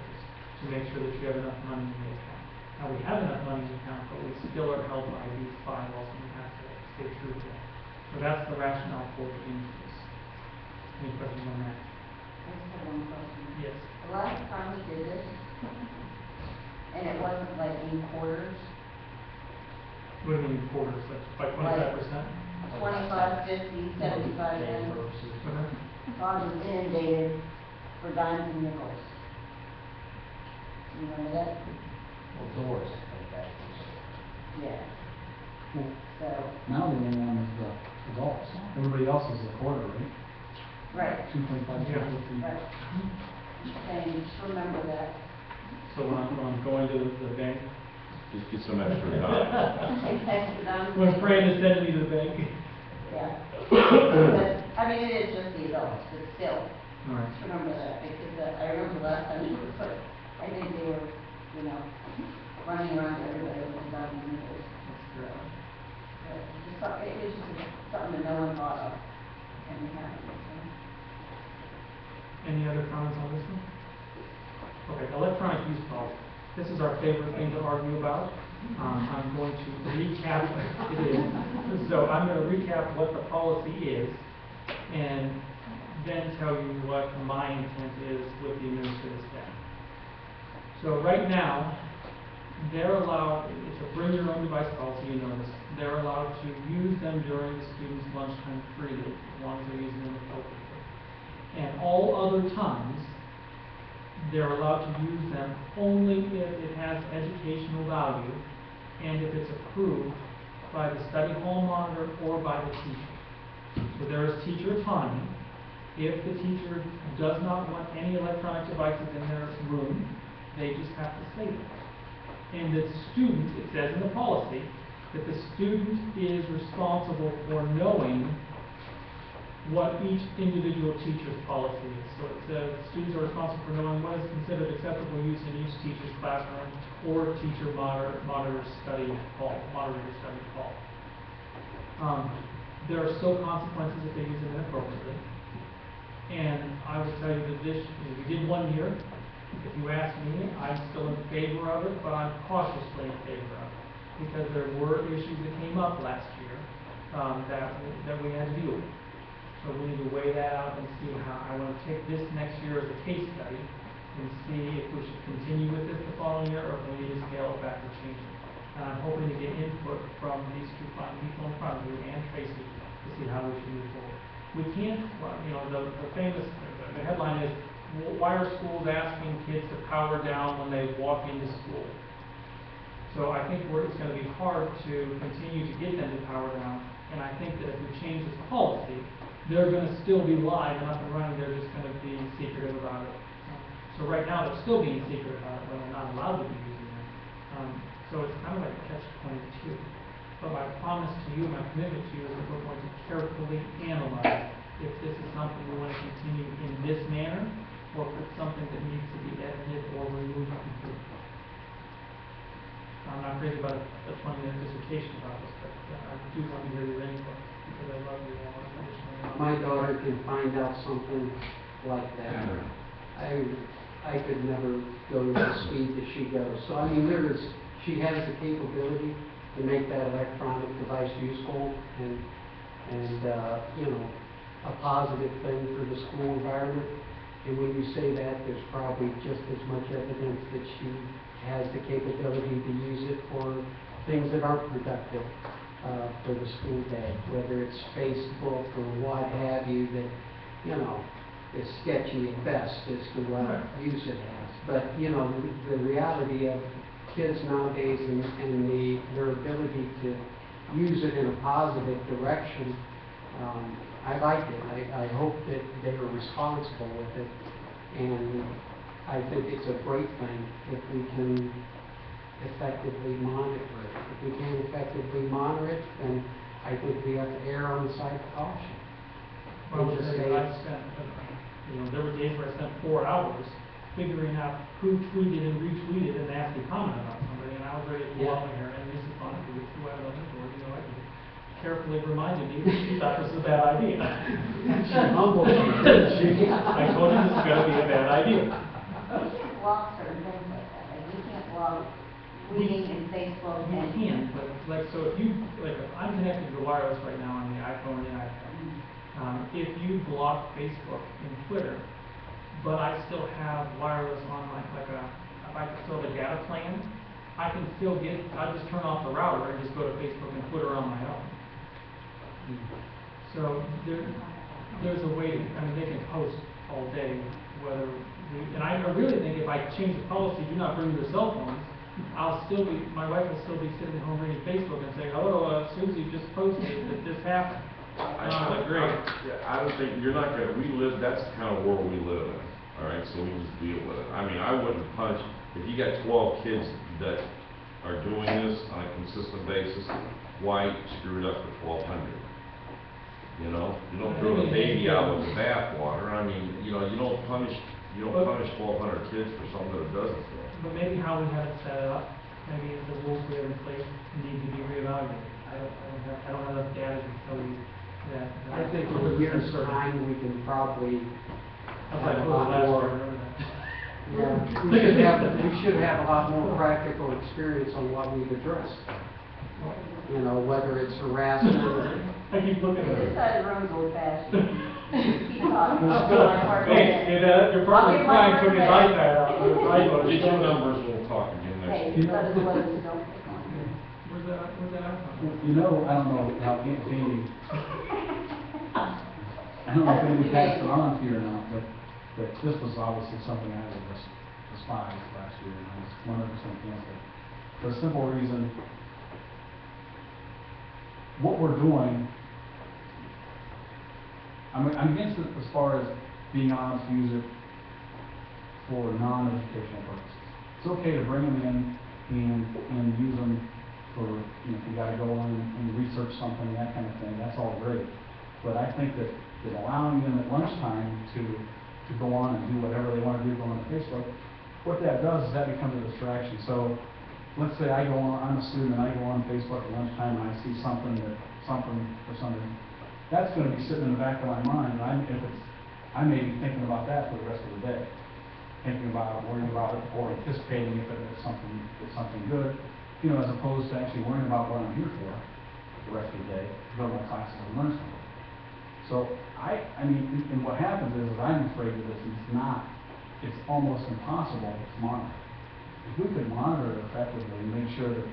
to make sure that you have enough money in the account. Now we have enough money in the account, but we still are held by these bylaws, and we have to stay true to that. So that's the rationale for the increase. Any questions on that? just have one question. Yes. The last time we did this, and it wasn't like in quarters, What do you mean quarters, like by 25%? 25, 50, 75, and Todd was inundated for dimes and nickels. You remember that? Well, doors like that. Yeah. Well, So, now the only one is the adults. Everybody else is a quarter, right? right, 225, Yeah. 250. right. And just remember that. So when I'm going to the bank, Just get some extra time. Extra dimes. when Fran is sending me to the bank. Yeah. But, I mean, it is just the adults, but still, All right. just remember that, because I remember last time you were put, I think they were, you know, running around to everybody with dimes and nickels. So, but just thought, it was just something that no one thought of, and it happened, so. Any other comments on this one? Okay, electronic use policy. This is our favorite thing to argue about. I'm going to recap, it is. So I'm going to recap what the policy is, and then tell you what my intent is with the administrative staff. So right now, they're allowed, it's a bring your own device policy, you know this. They're allowed to use them during the students' lunchtime freely, as long as they're using them appropriately. And all other times, they're allowed to use them only if it has educational value and if it's approved by the study hall monitor or by the teacher. So there is teacher autonomy. If the teacher does not want any electronic devices in their room, they just have to say that. And the student, it says in the policy, that the student is responsible for knowing what each individual teacher's policy is. So it says students are responsible for knowing what is considered acceptable use in each teacher's classroom or teacher monitor study hall. There are still consequences if they use it inappropriately. And I would tell you that this, we did 1 year. If you ask me, I'm still in favor of it, but I'm cautiously in favor of it. Because there were issues that came up last year that we had to deal with. So we need to weigh that out and see how, I want to take this next year as a case study and see if we should continue with this the following year or if we need to scale it back or change it. And I'm hoping to get input from these two fine people in front of you and Tracy to see how we should move forward. We can't, well, you know, the famous, the headline is, why are schools asking kids to power down when they walk into school? So I think it's going to be hard to continue to get them to power down. And I think that if we change this policy, they're going to still be live and up and running. They're just going to be secretive about it. So right now, they're still being secret about it when they're not allowed to be using it. So it's kind of like a catch-22. But my promise to you, my commitment to you is that we're going to carefully analyze if this is something we want to continue in this manner or if it's something that needs to be edited or removed completely. I'm not crazy about a 20-minute dissertation about this, but I do want to hear your input because I love you all unconditionally. My daughter can find out something like that. I could never go to the speed that she goes. So I mean, she has the capability to make that electronic device useful and you know, a positive thing for the school environment. And when you say that, there's probably just as much evidence that she has the capability to use it for things that aren't productive for the school day, whether it's Facebook or what have you, that, you know, is sketchy at best as to what use it has. But, you know, the reality of kids nowadays and their ability to use it in a positive direction, I like it. I hope that they are responsible with it. And I think it's a great thing if we can effectively monitor it. If we can't effectively monitor it, then I think we have to err on the side of caution. Well, I spent, you know, there were days where I spent 4 hours figuring out who tweeted and retweeted and asked a comment about somebody, and I was ready to pull out my hair, and Mrs. Bonner, who I love and you know, I carefully reminded me that she thought this was a bad idea. She humbled you, didn't she? I told her this is going to be a bad idea. We can't block certain things like that, like we can't block tweeting and Facebook You and. can, but like, so if you, like, if I'm connected to wireless right now on the iPhone and the iPhone, if you block Facebook and Twitter, but I still have wireless on my, if I still have a data plan, I can still I just turn off the router and just go to Facebook and Twitter on my own. So there's a way, they can post all day, and I really think if I change the policy, do not bring your cell phones, my wife will still be sitting at home reading Facebook and saying, oh, Susie just posted that this happened. And I'm like, great. Yeah, I don't think, you're not gonna, that's the kind of world we live in, all right, so we just deal with it. I mean, I wouldn't punch, if you got 12 kids that are doing this on a consistent basis, why screw it up for 1,200? You know, you don't throw the baby out with the bathwater. I mean, you don't punish 1,200 kids for something that it doesn't do. But maybe how we have it set up, maybe the rules we have in place need to be reevaluated. I don't have enough data to tell you that. I think in a year's time, we can probably That's like have a the lot last more. one, remember that? Yeah, we should have a lot more practical experience on what we've addressed. You know, whether it's harassment or. I keep looking at This it. side of the room's old fashioned. Keep talking. I'll get my part Hey, back. your partner's crying, took his iPad out, his iPhone. Get your numbers, we'll talk again Hey, next week. let us know what it's don't. Where's that iPhone? You know, I don't know how Aunt Fanny, I don't know if anybody passed it on to you or not, but this was obviously something I would despise last year, and I was 100% against it. For a simple reason, what we're doing, I'm against it as far as being allowed to use it for non-educational purposes. It's okay to bring them in and use them for, if you gotta go on and research something, that kind of thing, that's all great. But I think that allowing them at lunchtime to go on and do whatever they wanna do, go on to Facebook, what that does is that becomes a distraction. So, let's say I'm a student and I go on Facebook at lunchtime and I see something for something, that's gonna be sitting in the back of my mind, and I may be thinking about that for the rest of the day. Thinking about it, worrying about it, or anticipating if it's something good, as opposed to actually worrying about what I'm here for the rest of the day, to go to my classes and learn something. So, and what happens is I'm afraid that it's almost impossible to monitor. If we could monitor it effectively and make sure that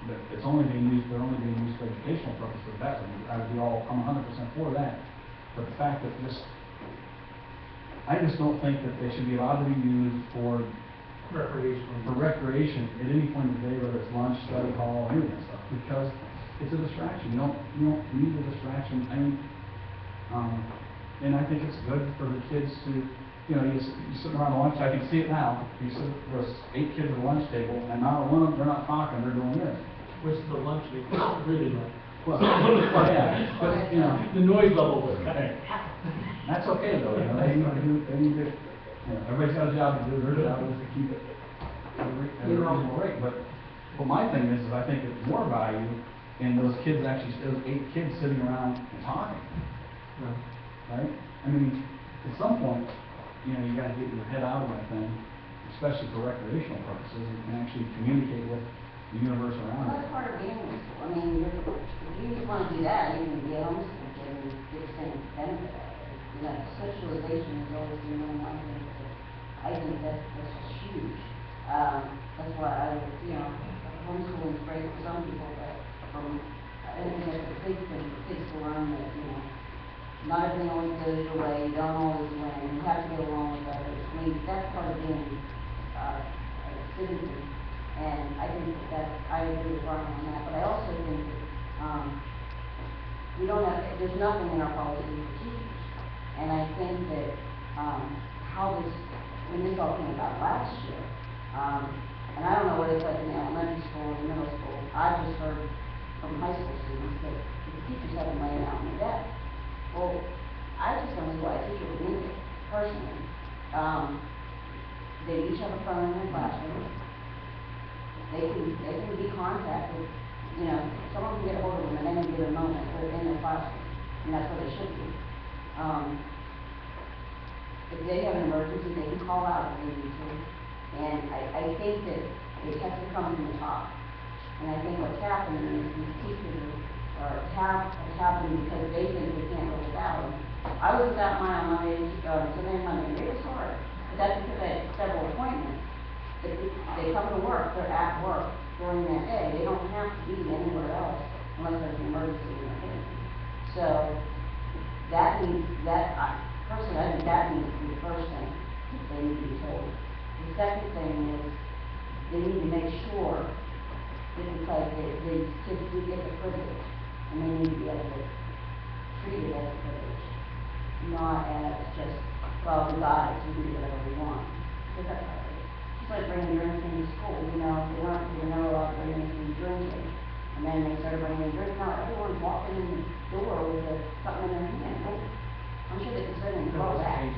they're only being used for educational purposes, I'm 100% for that. But the fact that I just don't think that they should be allowed to be used for recreation at any point in the day, whether it's lunch, study hall, any of that stuff, because it's a distraction. You don't need a distraction. And I think it's good for the kids to, you sit around lunch, I can see it now. There's 8 kids at a lunch table, and not one of them, they're not talking, they're doing this. Which is the lunch we really like. Well, yeah, but, The noise level was kind of. that's okay though, they need to, everybody's got a job to do, their job is to keep it at a reasonable rate. But my thing is I think it's more value in those 8 kids sitting around and talking. Right? I mean, at some point, you gotta get your head out of that thing, especially for recreational purposes, and actually communicate with the universe around Well, it. that's part of being in school. I mean, if you want to do that, you can get homeschooled and get the same benefit out of it. Socialization is always been one of my things. I think that's just huge. That's why homeschooling is great for some people, but anything that the kids to learn that, not everything always goes your way, you don't always win, you have to get along with others. I mean, that's part of being a citizen. And I think I agree with Brian on that, but I also think that, there's nothing in our policy for teachers. And I think that, when this all came about last year, and I don't know what it's like in the elementary school or the middle school, I just heard from high school students that the teachers have been laying out on their desk. Well, I just don't see why a teacher would need it, personally. They each have a phone in their classroom. They can be contacted, someone can get a hold of them at any given moment, they're in their classroom, and that's what they should be. If they have an emergency, they can call out if they need to, and I think that it has to come from the top. And I think what's happening is these teachers have happened because they think they can't live without them, I was without mine on Monday, Sunday and Monday, and it was hard, but that's because I had several appointments. They come to work, they're at work during that day, they don't have to be anywhere else unless there's an emergency in their family. So, that means, personally, I think that needs to be the first thing that they need to be told. The second thing is, they need to make sure that because the kids do get the privilege, and they need to be able to treat it as a privilege, not as just, well, we got it, so we can do whatever we want. Because that's how it is. It's like bringing drinks into school, they were never allowed to bring anything drinking. And then they started bringing drinks, now everyone's walking in the door with something in their hand. Well, I'm sure they can certainly throw that.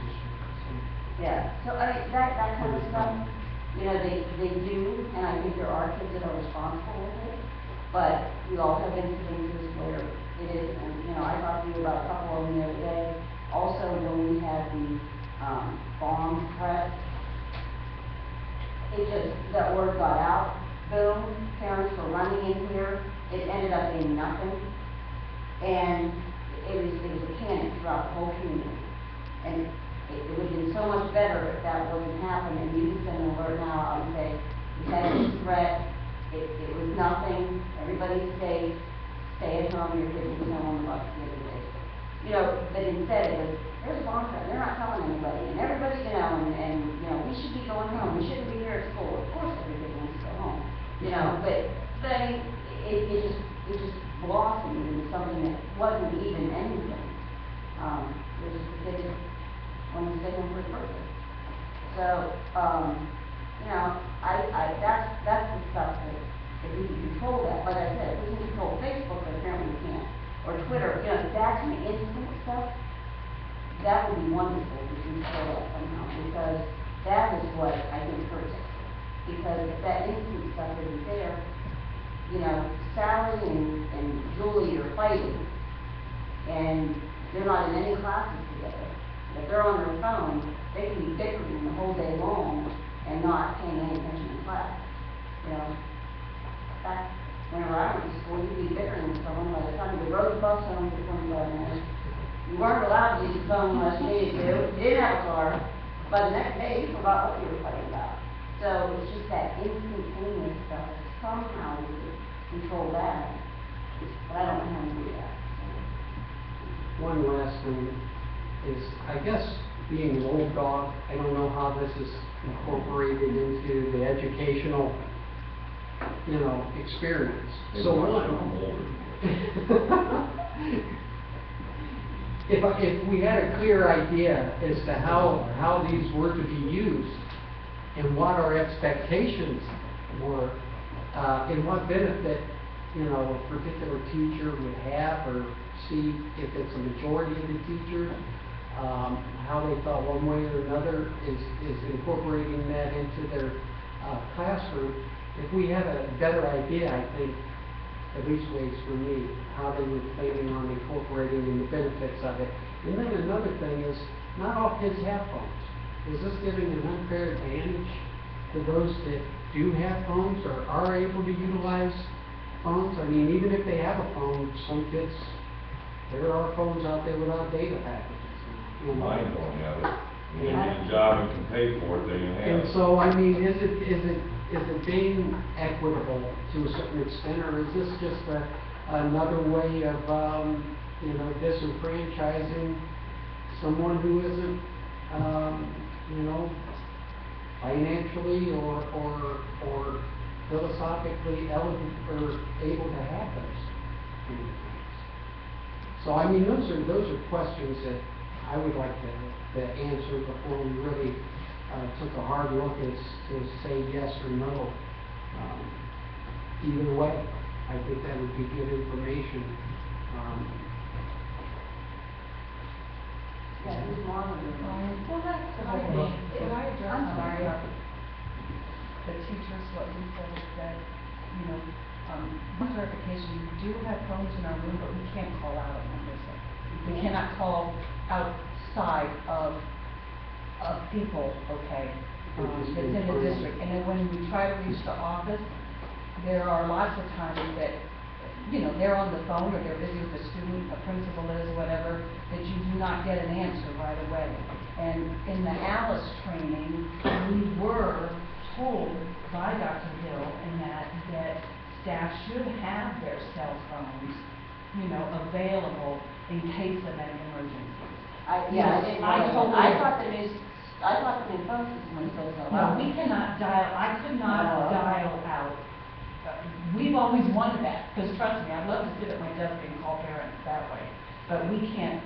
Yeah, so I mean, that kind of stuff, you know, they do, and I think there are kids that are responsible with it, but we all have instances where it is, and, you know, I talked to you about a couple of them the other day. Also, when we had the, bomb threat, that word got out, boom, parents were running in here, it ended up being nothing, and it was a panic throughout the whole community. And it would have been so much better if that wasn't happening, and you can send an alert now out and say, we had this threat, it was nothing, everybody's safe, stay at home, your kids will home on the bus the other day. You know, but instead it was, there's a bomb threat, they're not telling anybody, and everybody, you know, and, you know, we should be going home, we shouldn't be here at school, of course everybody wants to go home, you know, but I mean, it just blossomed into something that wasn't even anything. It was just the kids wanted to stay home for his birthday. So, you know, that's the stuff that, if we can control that, like I said, if we can control Facebook, but apparently we can't, or Twitter, you know, that kind of instant stuff, that would be wonderful if we can control that somehow, because that is what I think hurts us. Because if that instant stuff isn't there, you know, Sally and Julie are fighting, and they're not in any classes together. If they're on their phone, they can be bickering the whole day long and not paying any attention in class. You know, back whenever I went to school, you'd be bickering with someone by the time you rode the bus home for 25 minutes. You weren't allowed to use the phone unless you needed to. You didn't have a car. By the next day, you forgot what you were fighting about. So it's just that instantaneous stuff. Somehow we could control that. But I don't know how to do that. One last thing is, I guess, being an old dog, I don't know how this is incorporated into the educational, you know, experience. So if we had a clear idea as to how these were to be used and what our expectations were, and what benefit, you know, a particular teacher would have, or see if it's a majority of the teachers, how they thought one way or another is incorporating that into their classroom. If we had a better idea, I think, at least ways for me, how they were planning on incorporating and the benefits of it. And then another thing is, not all kids have phones. Is this giving an unfair advantage to those that do have phones or are able to utilize phones? I mean, even if they have a phone, some kids, there are phones out there without data packages. You know? Mine don't have it. When you get a job and can pay for it, then you have it. And so, I mean, is it being equitable to a certain extent, or is this just another way of, you know, disenfranchising someone who isn't, you know, financially or philosophically eligible or able to have those kind of things? So, I mean, those are questions that I would like to answer before we really took a hard look as to say yes or no. Either way, I think that would be good information. Yeah, who's monitoring? Well, that's the whole thing. If I address, I'm sorry, the teachers, what we said is that, you know, one verification, we do have phones in our room, but we can't call out of them, they say. We cannot call outside of people, okay, that's in the district. And then when we try to reach the office, there are lots of times that, you know, they're on the phone or they're busy with a student, a principal is, whatever, that you do not get an answer right away. And in the Alice training, we were told by Dr. Hill and that staff should have their cell phones, you know, available in case of any emergency. I didn't know that. totally- I thought the new phone system was so No, we cannot dial, I could not Oh, okay. dial out. We've always wanted that, because trust me, I'd love to sit at my desk and call parents that way. But we can't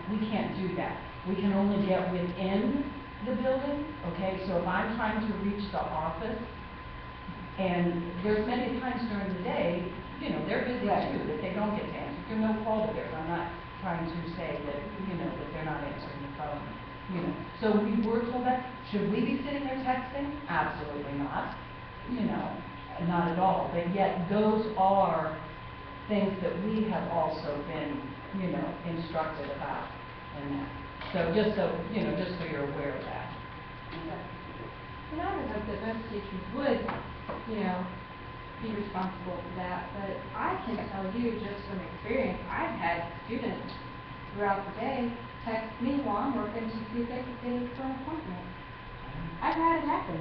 do that. We can only get within the building, okay? So if I'm trying to reach the office, and there's many times during the day, you know, they're busy Right. too, that they don't get to answer. They're no fault of theirs. I'm not trying to say that, you know, that they're not answering the phone, you know. So we were told that. Should we be sitting there texting? Absolutely not, you know, not at all. But yet those are things that we have also been, you know, instructed about and that. So just so, you know, just so you're aware of that. And I would hope that most teachers would, you know, be responsible for that, but I can tell you just from experience, I've had students throughout the day text me while I'm working to see if they could get in for an appointment. I've had it happen,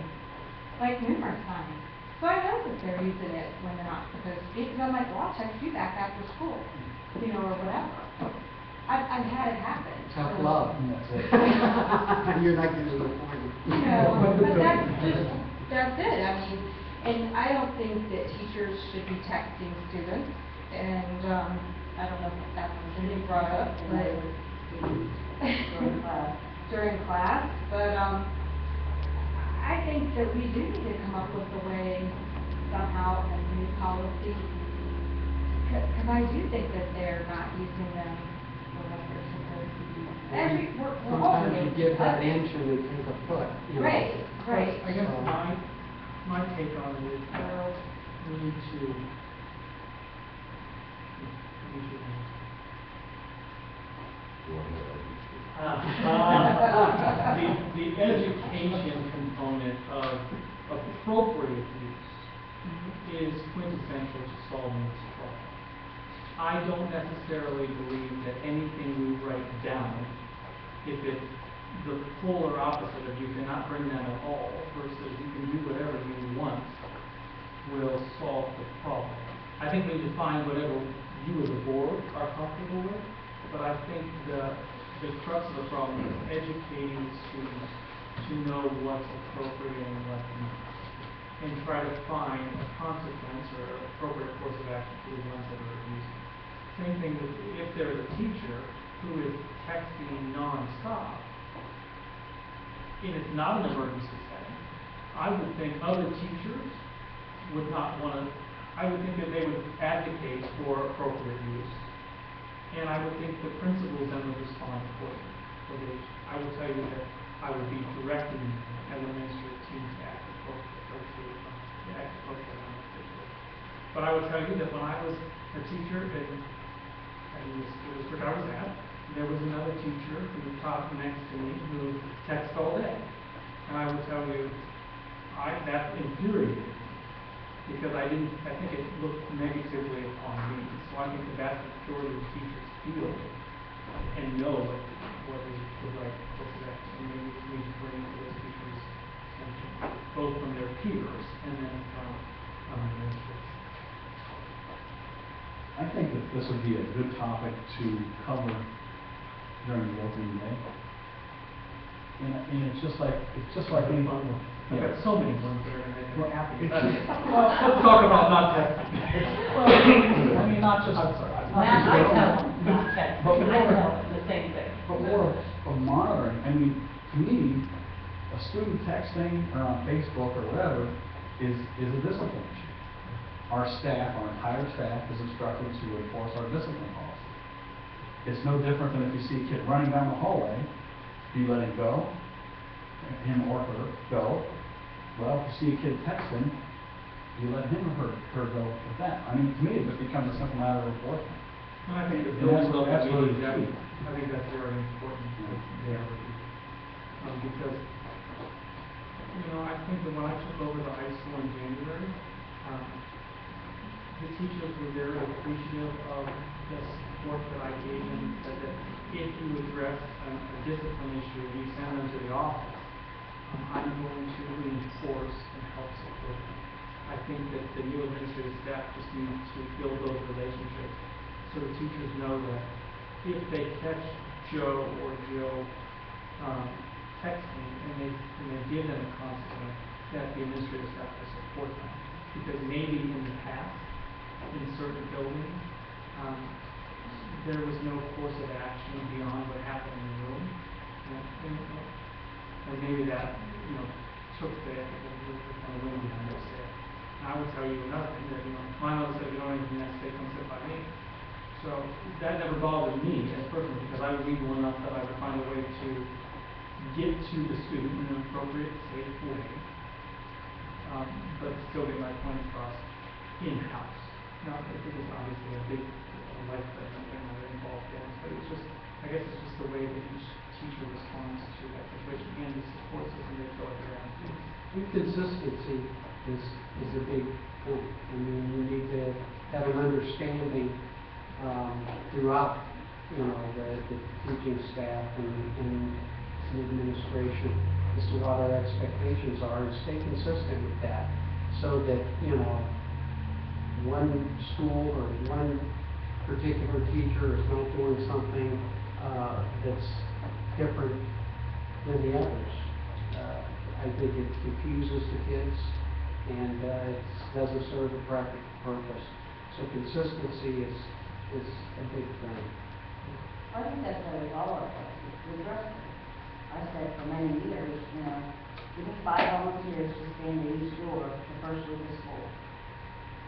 like numerous times. So I know that they're using it when they're not supposed to be, because I'm like, well, I'll text you back after school, you know, or whatever. I've had it happen. Tough so- love. You're not getting to the point. You know, but that's it, I mean, and I don't think that teachers should be texting students, and, I don't know if that was really brought up, but during class, but, I think that we do need to come up with a way somehow, a new policy, because I do think that they're not using them for what they're supposed to do. We're all Sometimes you guilty give of that it. inch and they take a foot, you know. Right, right. I guess my take on it is that we need to. The education component of appropriate use is quintessential to solving this problem. I don't necessarily believe that anything we write down, if it's the polar opposite of you cannot bring them at all versus you can do whatever you want, will solve the problem. I think we define whatever you as a board are comfortable with, but I think the crux of the problem is educating students to know what's appropriate and what's not, and try to find a consequence or appropriate course of action for the ones that are abusing. Same thing with if there's a teacher who is texting nonstop, and it's not an emergency setting, I would think other teachers would not want to, I would think that they would advocate for appropriate use. And I would think the principals then would respond accordingly. I would tell you that I would be directing elementary teams to act appropriately on this situation. But I would tell you that when I was a teacher in the school district I was at, there was another teacher who taught next to me who texted all day. And I would tell you, that infuriated me, because I think it looked negatively upon me. So I think the vast majority of teachers feel and know what is the right course of action, and maybe we need to bring to those teachers' attention, both from their peers and then from administrators. I think that this would be a good topic to cover during the opening day. And it's just like any fun. I've got so many ones that are going to make me happy. It's- Well, let's talk about not texting. Well, I mean, not just. Matt, I tell them, not text, But I more- tell them the same thing. But more of monitoring, I mean, to me, a student texting or on Facebook or whatever is a discipline issue. Our staff, our entire staff is instructed to enforce our discipline policy. It's no different than if you see a kid running down the hallway, do you let him go? Him or her go? Well, if you see a kid texting, you let him or her go with that. I mean, to me, it becomes a simple matter of enforcement. And I think the And building that's level really meetings, key. I think that's very important there. Because, I think that when I took over the high school in January, the teachers were very appreciative of the support that I gave them, that if you address a discipline issue, and you send them to the office, I'm going to reinforce and help support them. I think that the new administrative staff just needs to build those relationships so the teachers know that if they catch Joe or Jill texting and they give them a consequence, that the administrative staff will support them. Because maybe in the past, in certain buildings, there was no course of action beyond what happened in the room. And maybe that, took the kind of wind behind their sail. I would tell you another thing, that, my mother said, if you don't have anything next day, come sit by me. So that never bothered me as a person, because I would read well enough that I would find a way to get to the student in an appropriate, safe way, but still get my point across in-house. Now, I think it's obviously a big life lesson thing that involves parents, but it's just, I guess it's just the way that each teacher responds to that situation and the support system they feel like they're on. Inconsistency is a big point. I mean, you need to have an understanding throughout, the teaching staff and the administration as to what our expectations are, and stay consistent with that, so that, one school or one particular teacher is not doing something that's different than the others. I think it confuses the kids, and it doesn't serve a practical purpose. So consistency is a big thing. I think that's how we all are, with wrestling. I said for many years, give me 5 volunteers to stand at each door the first week of school.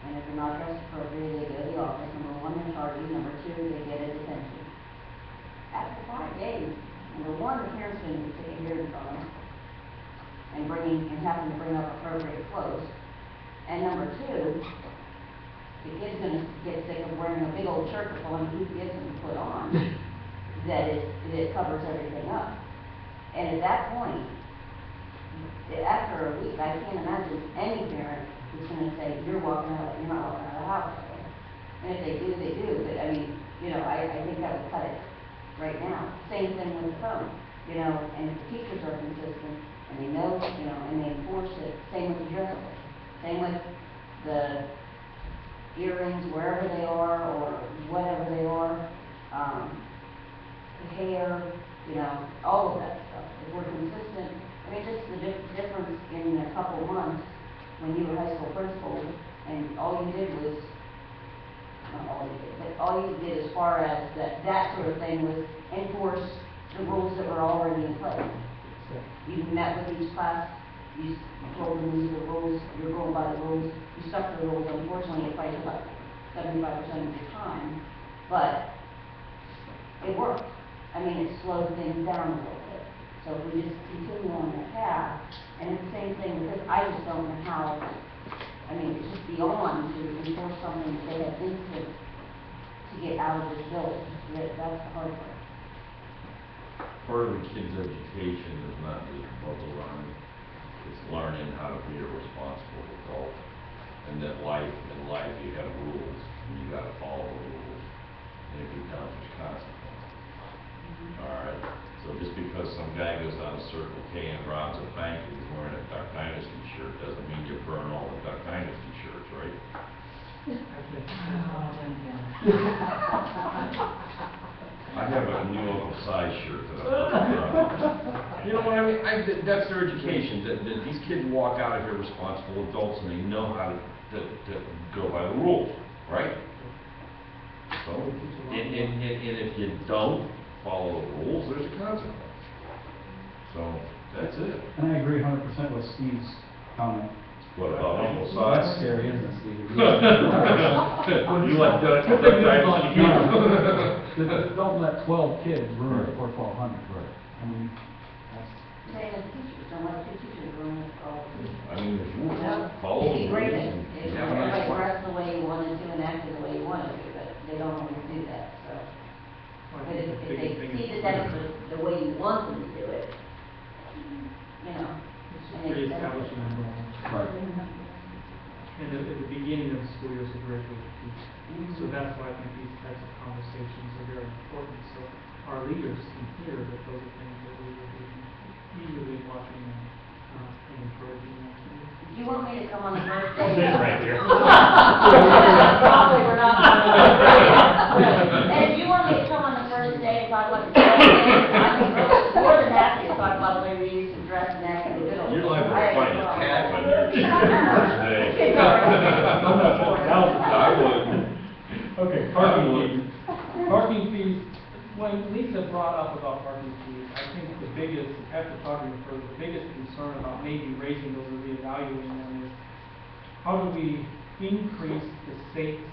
And if they're not dressed appropriately, they go to the office. Number 1, they're tardy. Number 2, they get a detention. After 5 days, number 1, the parents didn't be taking care of the phone and having to bring up appropriate clothes. And number 2, the kid's gonna get sick of wearing a big old shirt that only he gives them to put on, that it covers everything up. And at that point, after a week, I can't imagine any parent who's gonna say, you're not walking out of the house. And if they do, they do. But I mean, I think that would cut it right now. Same thing with the phone, and if the teachers are consistent and they know, and they enforce it. Same with the dress code. Same with the earrings, wherever they are, or whatever they are, the hair, all of that stuff. If we're consistent, just the difference in a couple months when you were high school principal, and all you did was, not all you did, but all you did as far as that sort of thing was enforce the rules that were already in place. You met with each class, you told them these are the rules, you're going by the rules, you stuck to the rules. Unfortunately, it probably took up 75% of your time, but it worked. It slowed things down a little bit. So if we just continue on that path, and it's the same thing, because I just don't know how, it's just beyond to enforce something that they have instinct to get out of this building. That's the hard part. Part of the kid's education is not just bubble learning, it's learning how to be a responsible adult. And that in life you have rules, and you gotta follow the rules. And if you don't, there's consequences. Alright? So just because some guy goes down to Circle K and robs a bank and he's wearing a Duck Dynasty shirt, doesn't mean you burn all the Duck Dynasty shirts, right? I have a new Uncle Size shirt that I'm You know what I mean? That's their education. That these kids walk out of here responsible adults and they know how to go by the rules, right? So, and if you don't follow the rules, there's a consequence. So, that's it. And I agree 100% with Steve's comment. What about Uncle That's Size? scary, isn't it, Steve? You like Duck Dynasty? Don't let 12 kids ruin it for 1,200. Right. That's. Same as teachers, don't let 2 teachers ruin it for all the teachers. If you follow the It'd be great rules if and you have a nice everybody life. dressed the way you wanted to and acted the way you wanted to, but they don't always do that, so. But if they see that that's the way you want them to do it, It's just reestablishing a norm. Right. And at the beginning of the school year is a great way to teach. So that's why I think these types of conversations are very important. So our leaders can hear that those are things that we would be eagerly watching and encouraging them to do. Do you want me to come on the first day? This right here. Probably we're not. And if you want me to come on the first day and talk about the program, I'm more than happy to talk about the way we used to dress and act in the middle. You're liable to find a cat when you're first day. It's all right. I would. Okay, parking fees. Parking fees, when Lisa brought up about parking fees, I think the biggest, after talking to her, the biggest concern about maybe raising those or reevaluating them is how do we increase the safety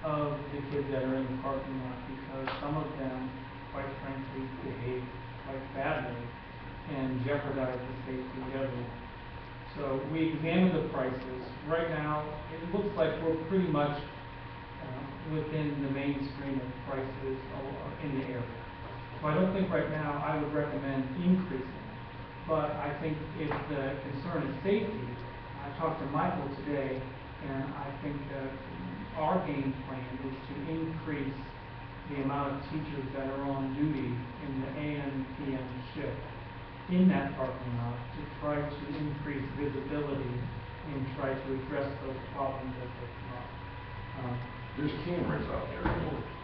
of the kids that are in the parking lot? Because some of them, quite frankly, behave quite badly and jeopardize the safety of everyone. So we examined the prices. Right now, it looks like we're pretty much within the mainstream of prices in the area. So I don't think right now I would recommend increasing it. But I think if the concern is safety, I talked to Michael today, and I think that our game plan is to increase the amount of teachers that are on duty in the AM, PM shift in that parking lot to try to increase visibility and try to address those problems as they come up. There's cameras out there.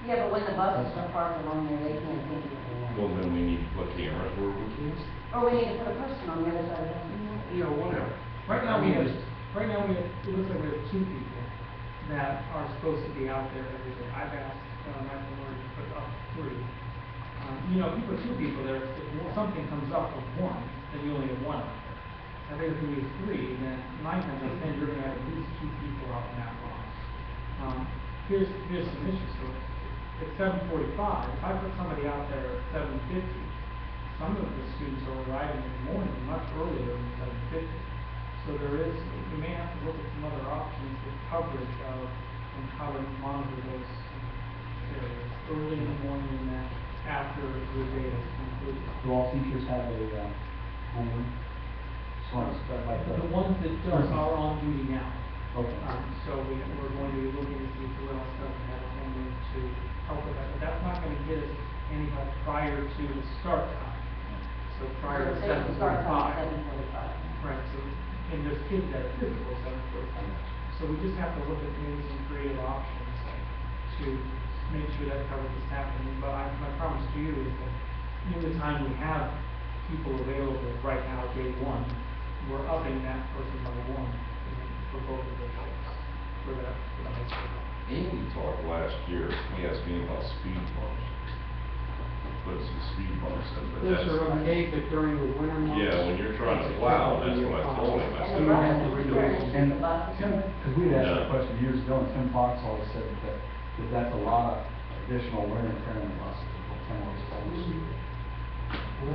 Yeah, but when the buses are parked along there, they can't see anything. Well, then we need to put cameras where we can. Or we need to put a person on the other side of the building. You know, whatever. Right now we have, it looks like we have 2 people that are supposed to be out there every day. I've asked Michael Murray to put up 3. You know, if you put 2 people there, if something comes up with 1, then you only have 1 out there. I think if we have 3, then 9 times out of 10, you're gonna have at least 2 people out in that lot. Here's some issues. So at 7:45, if I put somebody out there at 7:50, some of the students are arriving in the morning much earlier than 7:50. So we may have to look at some other options with coverage of and how to monitor those areas early in the morning and then after the day is concluded. Do all teachers have a, homeroom? So it's like The ones that don't are on duty now. Okay. So we're going to be looking to see who else doesn't have a homeroom to help with that. But that's not going to get us any help prior to the start time. So prior to They can start at 7:45. 7:45. Right, so, and there's kids that are physical 7:45. So we just have to look at maybe some creative options to make sure that coverage is happening. But my promise to you is that in the time we have people available right now, day 1, we're upping that person by 1 for both of those shifts for the high school. Andy talked last year, he asked me about speed bumps. Put some speed bumps in, but Those that's. are okay, but during the winter months. Yeah, when you're trying to plow, that's what I told him. I And said, the You have to buses, renew are it. issues And the buses. Tim, because we had asked that question years ago, and Tim Fox always said that that's a lot of additional wear and tear on the buses. Tim always told us.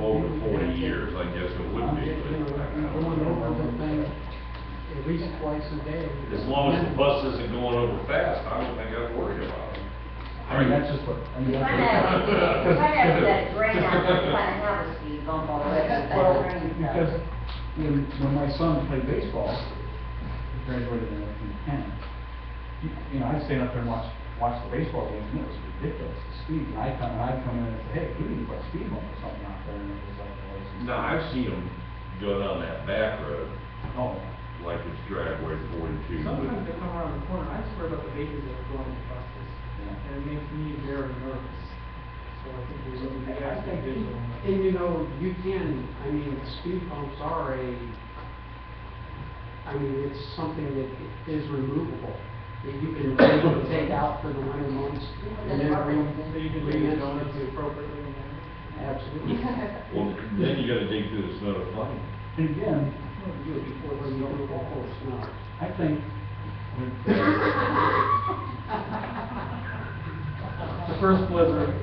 over 40 years, I guess it would be, You know, but going over the thing at least twice a day. as long as the bus isn't going over fast, I don't think I'd worry about it. I mean, that's just what, I mean, You that's. kind of have that grain out there, you kind of have a speed bump already. Well, That grain because stuff. when my son played baseball, he graduated in 10. You know, I'd stand up there and watch the baseball games, and it was ridiculous, the speed. And I'd come in and say, hey, we need to put a speed bump or something out there, and it was like, well, No, I've seen them go down that back road, oh, like it's driveway 42. Sometimes they come around the corner, I swear about the babies that are going to buses, yeah. and it makes me very nervous. So I think we really need to be vigilant. And you know, you can, I mean, speed bumps are it's something that is removable. That you can take out for the winter months and then So you can leave the donuts appropriately in there. Absolutely. Well, then you gotta dig through the snow to find them. And again, Do it before Or the you snow can falls. of snow. I think The first blizzard.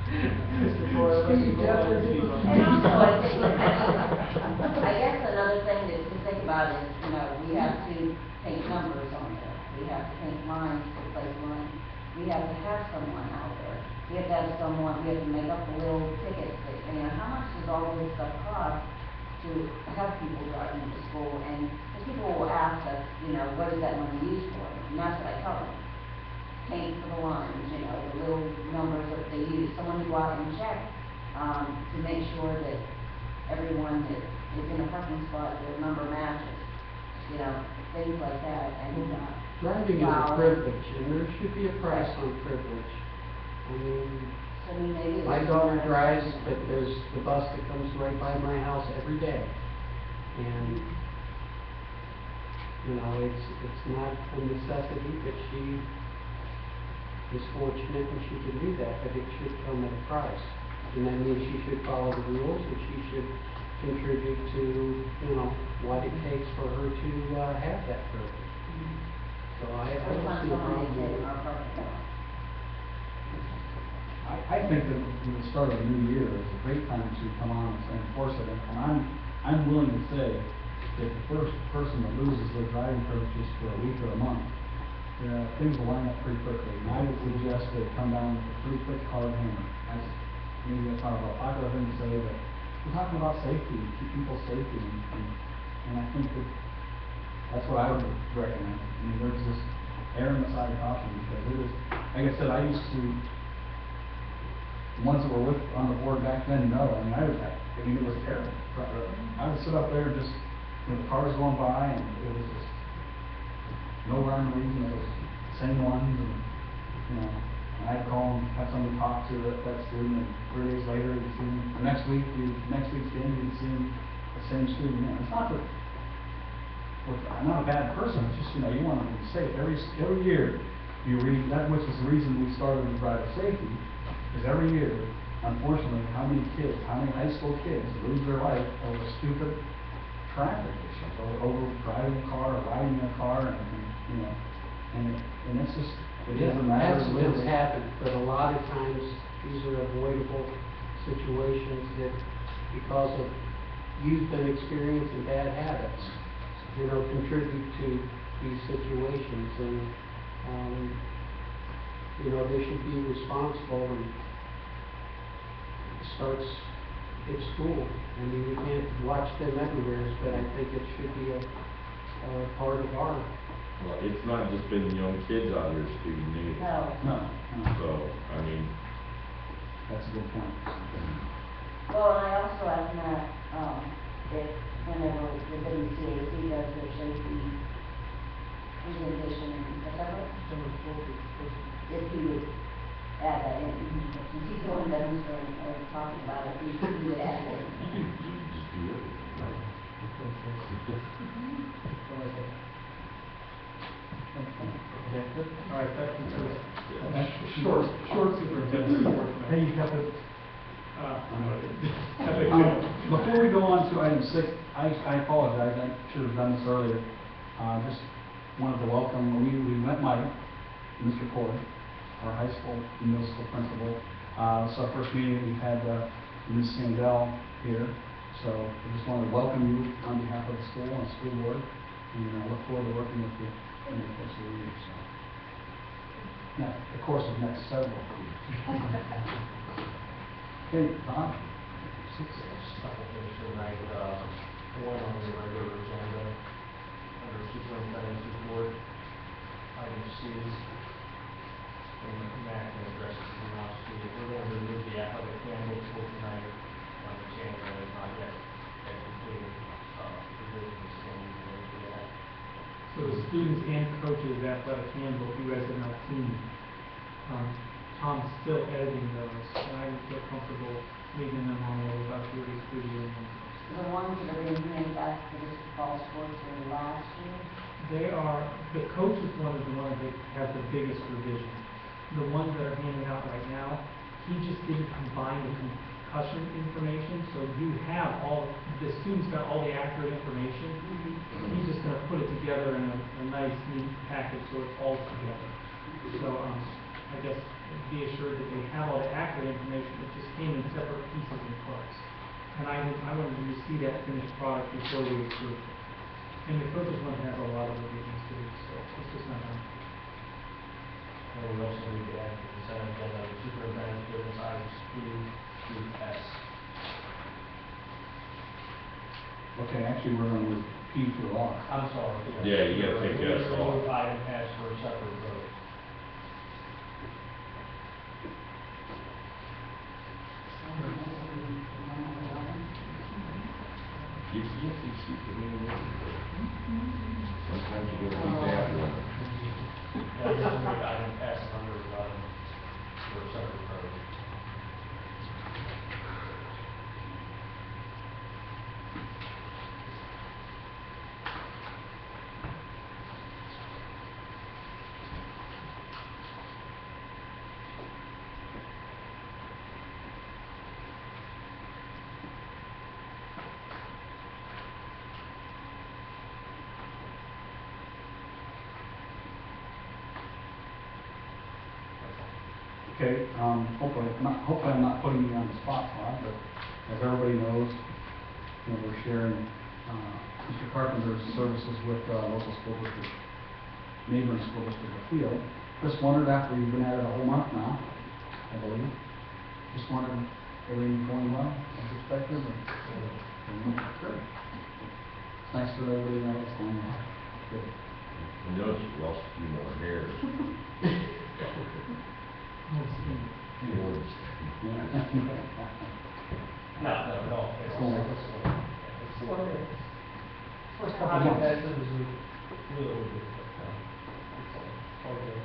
Mr. Boyle, let me go on and see about And also, that. I guess another thing to think about is, you know, we have to paint numbers on there. We have to paint lines to place lines. We have to have someone out there. We have to have someone, we have to make up the little tickets that, you know, how much does all this stuff cost to have people driving to school? And the people will ask us, you know, what is that money used for? And that's what I tell them. Paint for the lines, you know, the little numbers that they use. Someone to go out and check to make sure that everyone that is in a parking spot, their number matches, you know, things like that, and, Driving is a wow. privilege, and there should be a price on privilege. I mean, So, I mean, maybe. my daughter drives, but there's the bus that comes right by my house every day. And, you know, it's not a necessity, but she is fortunate and she can do that, but it should come at a price. And that means she should follow the rules, and she should contribute to, you know, what it takes for her to, have that privilege. So I don't see a problem with it. I think that the start of the new year is a great time to come on and enforce it, and I'm willing to say that the first person that loses their driving privileges for a week or a month, things will line up pretty quickly, and I would suggest that it come down with a pretty quick hard hammer. Maybe that's not a popular thing to say, but we're talking about safety, keep people's safety, and I think that that's what I would recommend. I mean, there's this err on the side of caution, because it is, like I said, I used to, the ones that were on the board back then, no, I mean, it was terrible. I would sit up there just, when the cars going by, and it was just no rhyme or reason, it was the same ones, and, you know, and I'd call and have somebody talk to that student, and 3 days later, you'd see them, the next week's game, you'd see them, the same student, you know, it's not that, I'm not a bad person, it's just, you know, you want to be safe. Every year, you read, that which is the reason we started with driver safety, is every year, unfortunately, how many high school kids lose their life over stupid traffic issues, over driving a car or riding a car, and you know, and it's just, it is a matter of Accidents happen, but a lot of times, these are avoidable situations that, because of youth and experience and bad habits, you know, contribute to these situations, and, you know, they should be responsible, and it starts at school. I mean, we can't watch them everywhere, but I think it should be a part of our. Well, it's not just been young kids out here speeding either. No. So, I mean, That's a good point. Well, and I also asked Matt, if whenever the WCAC does their safety presentation in September, if he would add that in, since he's the one demonstrating or talking about it, he would add it in. you can just do it. All right, that concludes. Short superintendent report. Hey, you got the, Epic. before we go on to item 6, I apologize, I should have done this earlier. Just wanted to welcome, we met Mike, Mr. Corey, our high school and middle school principal. It's our first meeting, we've had Ms. Sandell here, so I just wanted to welcome you on behalf of the school and school board, and I look forward to working with you in the course of the year, so. Now, the course of next several. Okay, Tom? Couple things tonight, one on the regular agenda, under superintendent's report, item C, and Matt can address it if he wants to. We're going to remove the athletic handbook for tonight, understanding that it's not yet a completed, revision, so we will do that. So the students and coaches athletic handbook, you guys have not seen. Tom's still editing those, and I would feel comfortable leaving them on the about 2 weeks preview. The ones that are being handed back for this fall sports were last year. They are, the coaches one is the one that has the biggest revision. The ones that are handed out right now, he just didn't combine the concussion information, so you have the students got all the accurate information. He's just gonna put it together in a nice, neat package, so it's all together. So, I guess be assured that they have all the accurate information, it just came in separate pieces and parts. And I wanted you to see that finished product before we approve it. And the coaches one has a lot of revisions to do, so it's just not done. And we also need to add the consent agenda, the superintendent's business items P through S. Okay, actually, we're going to move P through R. I'm sorry. Yeah, you gotta take S off. Remove item S for a separate vote. You see, sometimes you gotta be that one. Yeah, this is like item S number 11 for separate code. Okay, hopefully I'm not putting you on the spot, Todd, but as everybody knows, you know, we're sharing, Mr. Carpenter's services with, local school district, neighboring school district of Field. Just wondered, after you've been at it a whole month now, I believe, just wondered, everything going well, as expected, or? Good. It's nice for everybody to know it's going well. Good. I noticed you lost a few more hairs. Yours. No, it's Cool. First couple of months, it was really good, but, it's all good, I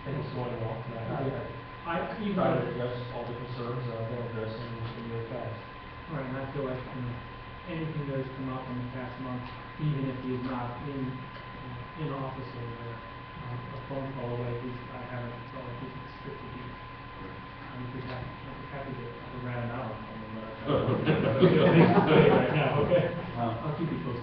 think it's going well. I try to address all the concerns, I've been addressing in the past. Right, and I feel like, you know, anything that has come up in the past month, even if he's not in office or a phone call away, I haven't felt like he's expected to be. I'm happy to rat him out on him, but right now, okay? I'll keep you posted.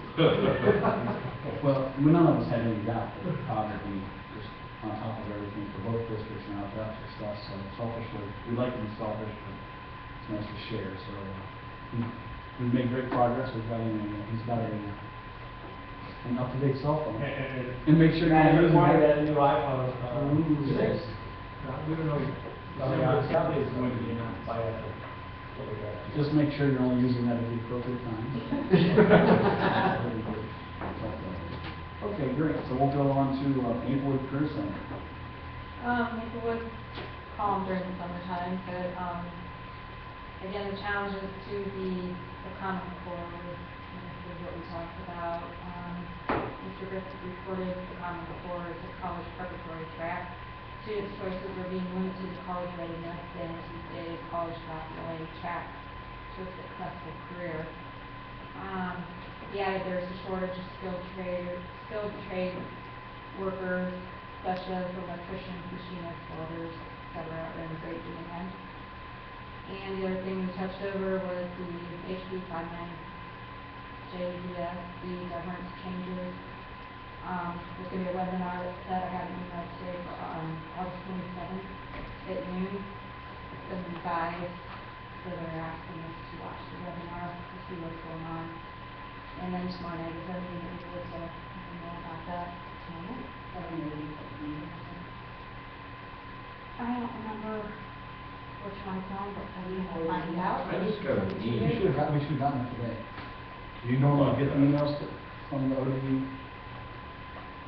Well, none of us had any doubt that Todd would be just on top of everything for both districts and out that stuff, so selfishly, we like to be selfish, but it's nice to share, so, we've made great progress. We've got him, he's got an up-to-date cell phone. And make sure you're using I it. got a new iPhone, Ooh. 6. We don't know yet. Probably It's going to be announced. by after. Just make sure you're only using that at the appropriate time. Okay, great, so we'll go on to Maplewood Career Center. Maplewood calm during the summertime, but, again, the challenges to the Common Core was, this is what we talked about. Mr. Griffith reported the Common Core is a college preparatory track. Students' choices are being limited to college readiness, and today's college not really track to a successful career. He added there's a shortage of skilled trade workers, such as electricians, machinists, welders, etc., are in great demand. And the other thing we touched over was the HB 59JDS, the governance changes. There's going to be a webinar that I got an email today for August 27th at noon. 75, so they're asking us to watch the webinar to see what's going on. And then tomorrow night is everything that we would, so we'll know about that tomorrow. I don't remember which one's on, but we will find out. I just got an email. We should have gotten it today. Do you normally get the emails from the ODB?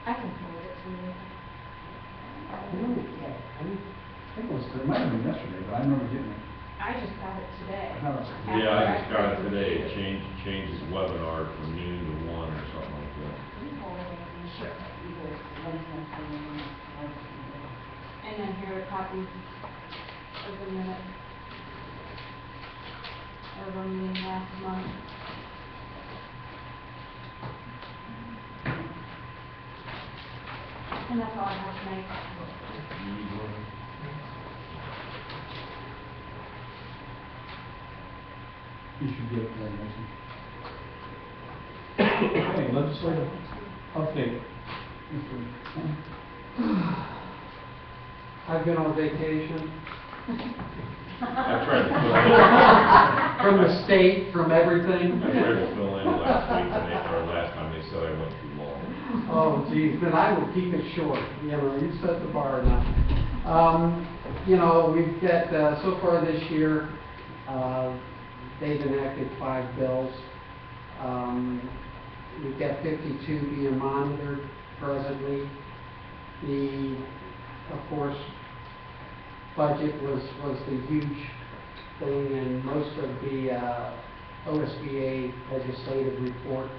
I can forward it to you. I think it might have been yesterday, but I remember getting it. I just got it today. I thought it was. Yeah, I just got it today, it changes webinar from noon to 1 or something like that. Sure. And then here are copies of the minutes of our meeting last month. And that's all I have tonight. You need one? You should get it for that motion. Okay, legislative update. I've been on vacation I tried to fill in. from the state, from everything. I tried to fill in last week, or last time they said I went too long. Oh, geez, then I will keep it short. You know, you set the bar enough. You know, we've got, so far this year, they've enacted 5 bills. We've got 52 being monitored presently. Of course, budget was the huge thing, and most of the OSBA legislative report,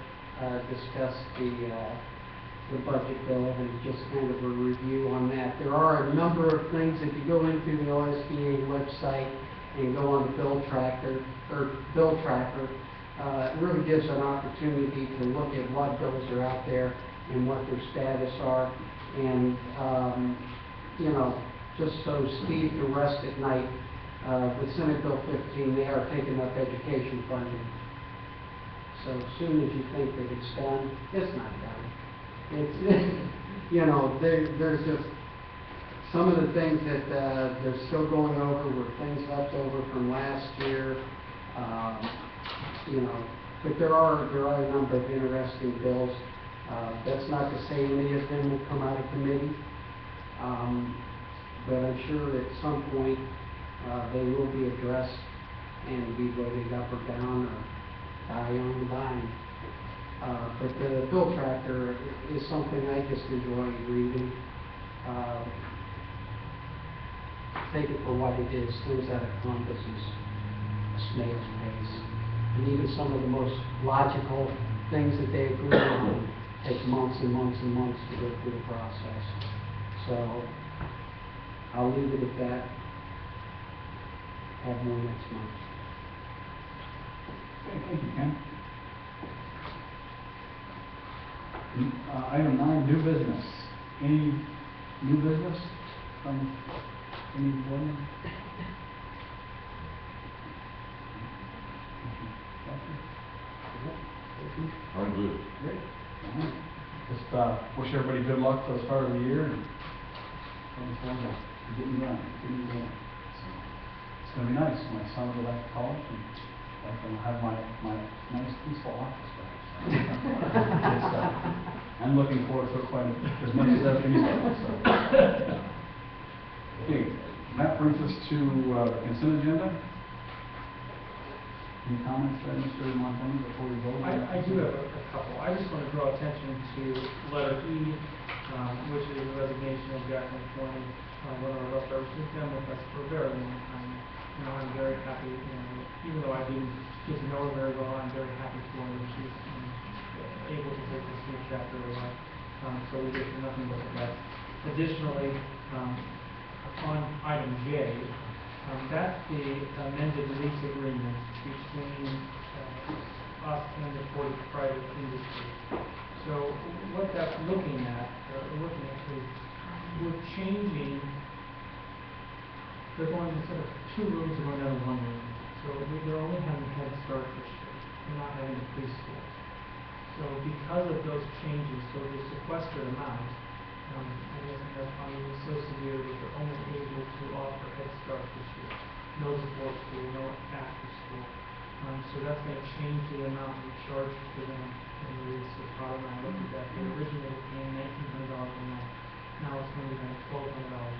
discussed the budget bill, and just kind of a review on that. There are a number of things, if you go into the OSBA website and go on the bill tracker, it really gives an opportunity to look at what bills are out there and what their status are. And, you know, just so Steve can rest at night, with Senate Bill 15, they are taking up education funding. So as soon as you think that it's done, it's not done. It's, you know, there's just some of the things that they're still going over were things left over from last year. You know, but there are a number of interesting bills. That's not to say any of them will come out of committee, but I'm sure at some point they will be addressed and be voted up or down or die on the vine. But the bill tracker is something I just enjoy reading. Take it for what it is, things that encompasses a snail's pace. And even some of the most logical things that they agree on take months and months and months to go through the process. So I'll leave it at that. Have more next month. Okay, thank you, Ken. Item 9, new business. Any new business from anyone? I'm good. Great. All right. Just wish everybody good luck for the start of the year and looking forward to getting going. So it's going to be nice. My son will go back to college and I can have my nice peaceful office back. So I'm looking forward to it quite as much as everything else. So. Okay, that brings us to the consent agenda. Any comments, Mr. Montgomery, before we vote? I do have a couple. I just want to draw attention to letter E, which is the resignation of Jacqueline Twain, one of our bus drivers. She's been with us for a very long time. You know, I'm very happy, you know, even though I didn't get to know her very well, I'm very happy for her that she's able to take this new chapter of life. So we wish her nothing but the best. Additionally, on item J, that's the amended lease agreement between us and the Port private industry. So what that's looking at is we're changing, they're going, instead of 2 rooms, they're going down to 1 room. So they're only having Head Start this year. They're not having a preschool. So because of those changes, so the sequestered amount, I guess that's probably so severe that they're only able to offer Head Start this year. No support school, no after school. So that's going to change the amount we charge to them in the lease. So Todd and I looked at that. They originally were paying $1,900 a month. Now it's going to be $1,200 a month.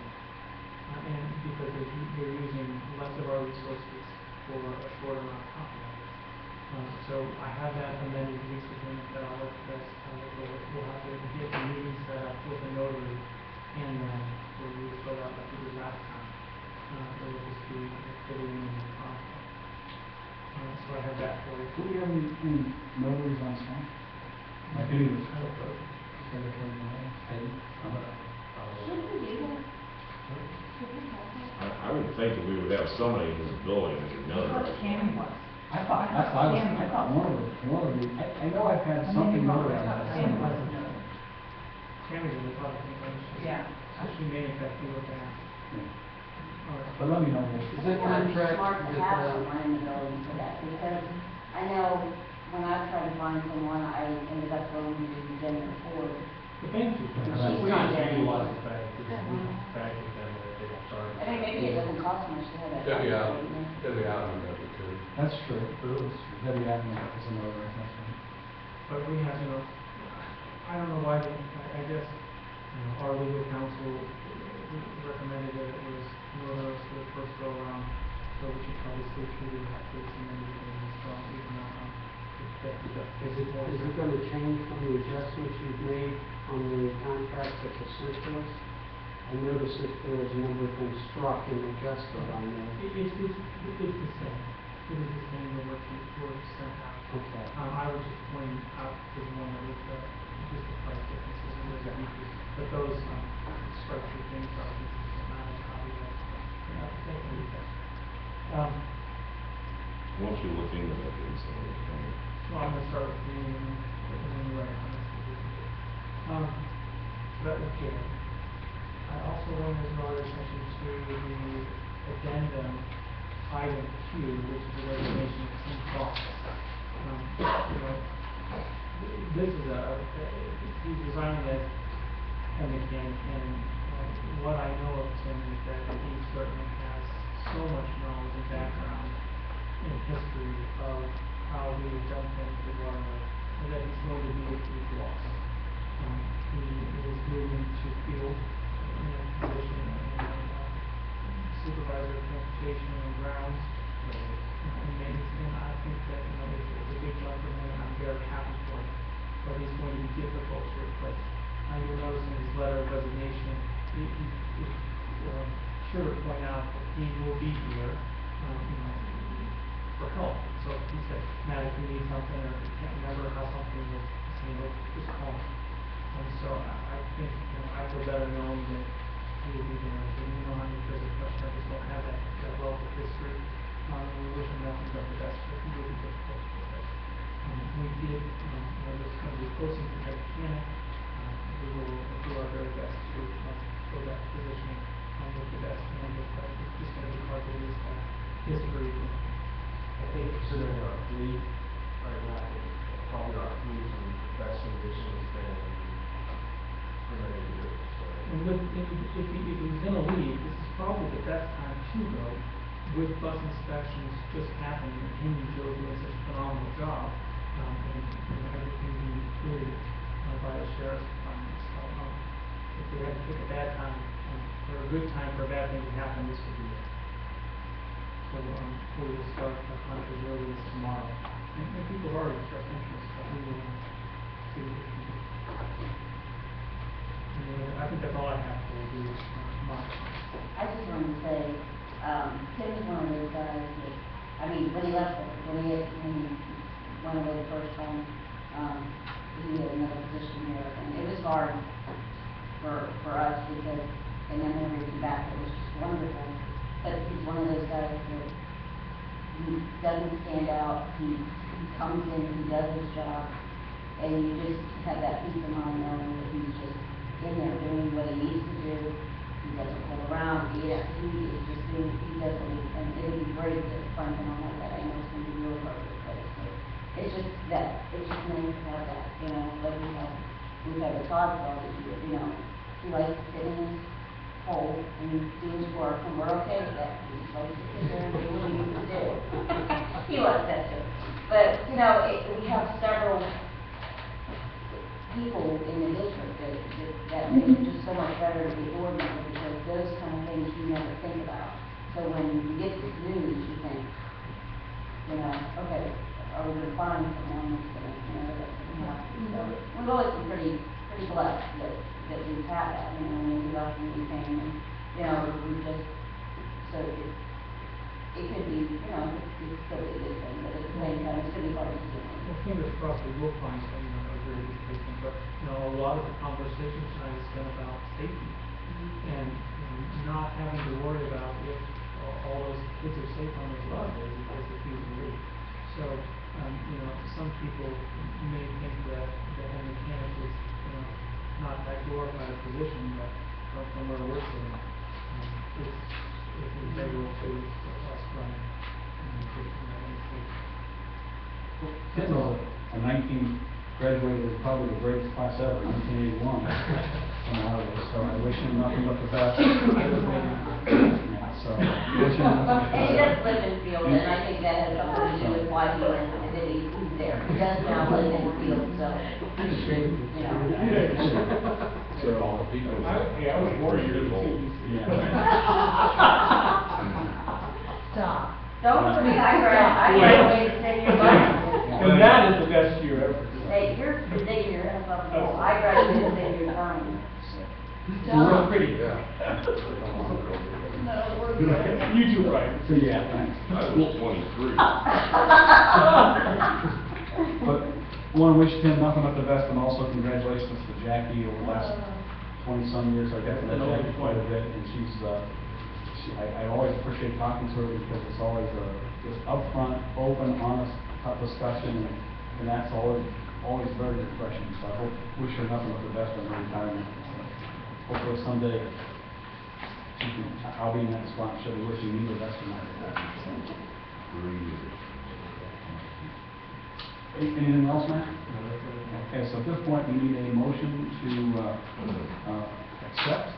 And because they're using less of our resources for a short amount of time. So I have that amended lease agreement that I'll let you guys look over. We'll have to get the meeting set up with the notary and we'll use fill out like we did last time. It will just be fitting in the contract. So I have that for you. Do we have any notaries on staff? Like any of the secretary? Shouldn't we do that? I would think that we would have somebody in this building that would know that. Tammy was. I thought one of the, I know I've had something notarized. Tammy wasn't. Tammy's in the product information. Yeah. She manufactured with that. All right. But let me know. Is that Yeah, it's contract smart to that, have someone in the building for that, because I know when I tried to find someone, I ended up going to Denver Ford. But thank you. She's We not just there utilize anymore. the fact that we tag with them that they don't charge. I mean, maybe it doesn't cost much to have that. Debbie done, Allen, you know. Debbie Allen does it too. That's true. Debbie Admin is a notary, that's right. But we have, you know, I don't know why, I guess, you know, our legal counsel recommended that it was notarized for the first go around, so we should probably stay true to that case and then we can install even though, is it going to change from the adjustments you've made on the contract that was sent to us? I noticed that there was a number of things struck and adjusted on there. It's the same. It is the same, the work sent just pointing out to the one that was just the price differences and there's a decrease. But those structure things are consistent, not as copyright. Thank you. Why don't you look into that, then, some of those things? Well, I'm gonna start with the, and then you're right, that was good. I also wanted to draw your attention to the addendum item Q, which is the resignation of Tim Cross. This is he's resigning as a mechanic, and what I know of Tim is that he certainly has so much knowledge and background in history of how we have done things at Waterloo, and that he's going to be a huge loss. He is moving to field in a position in supervisor of transportation and grounds and maintenance, and I think that, it's a big job for him, and I'm very happy for him, but he's going to be difficult to replace. You'll notice in his letter of resignation, he sure to point out that he will be here, for help. So he said, Matt, if you need something or you can't remember how something was handled, just call me. And so I think, I feel better knowing that he will be there. And how many there's a question, I just don't have that wealth of history. We wish him nothing but the best, but he will be difficult to replace. We did, there's going to be a posting for head mechanic. We will do our very best to fill that position with the best candidate, but it's just going to be hard to lose that history. I think considering our fleet right now, probably our fleet is in the best condition it's been for many years. And if he was gonna leave, this is probably the best time to go, with bus inspections just happening, and him and Joe doing such a phenomenal job, and everything being cleared by the sheriff's department. So, if we had to pick a bad time, or a good time for a bad thing to happen, this would be it. So, we will start the hunt as early as tomorrow. And people have already expressed interest, but we will see what we can do. I think that's all I have for you, Mark. I just wanted to say, Tim is one of those guys that, when he left, when he went away the first time, he had another position here, and it was hard for us because, and then whenever he came back, it was just wonderful. But he's one of those guys that he doesn't stand out. He comes in, he does his job, and you just have that peace of mind knowing that he's just in there doing what he needs to do. He doesn't pull around. He is just doing, he does what he, and it would be great to find someone like that. I know it's going to be real hard to replace, but it's just that, it's just nice to have that, like we've had a Todd for all these years, he likes to sit in his hole and do his work, and we're okay with that. He just likes to sit there and do what he needs to do. He likes that too. But, we have several people in the district that make it just so much better to be ordinary, because those kind of things you never think about. So when you get this news, you think, okay, are we going to find someone that's going to, that's going to happen? So we've always been pretty blessed that we've had that, when we left and we came, and, we just, so it could be, it's still a good thing, but at the same time, it's going to be hard to do. Well, fingers crossed we will find someone a very good person, but, a lot of the conversation tonight has been about safety. And not having to worry about if all those kids are safe on those roadways because the kids are leave. So, some people may think that the head mechanic is, not that glorified a position, but from where we're sitting, it's integral to us running. Tim was a 19 graduated, probably the greatest class ever, 1981. So I wish him nothing but the best. So, wish him nothing but the best. And he does live in Field, and I think that has something to do with why he went, that he's there. He does now live in Field, so, So, all the people. I was 4 years old. Stop. Don't forget, I graduated 10 years later. And that is the best year ever. Hey, you're digging your head up the hole. I graduated 10 years early. Real pretty. No, we're good. You do right. So, yeah, thanks. I was 23. But I want to wish Tim nothing but the best, and also congratulations to Jackie over the last 20-some years. I've got to know Jackie quite a bit, and I always appreciate talking to her because it's always just upfront, open, honest, tough discussion, and that's always very refreshing. So I wish her nothing but the best on her retirement. Hopefully someday I'll be in that spot, and she'll be wishing me the best in my retirement. 3 years. Anything else, Matt? Okay, so at this point, we need a motion to accept.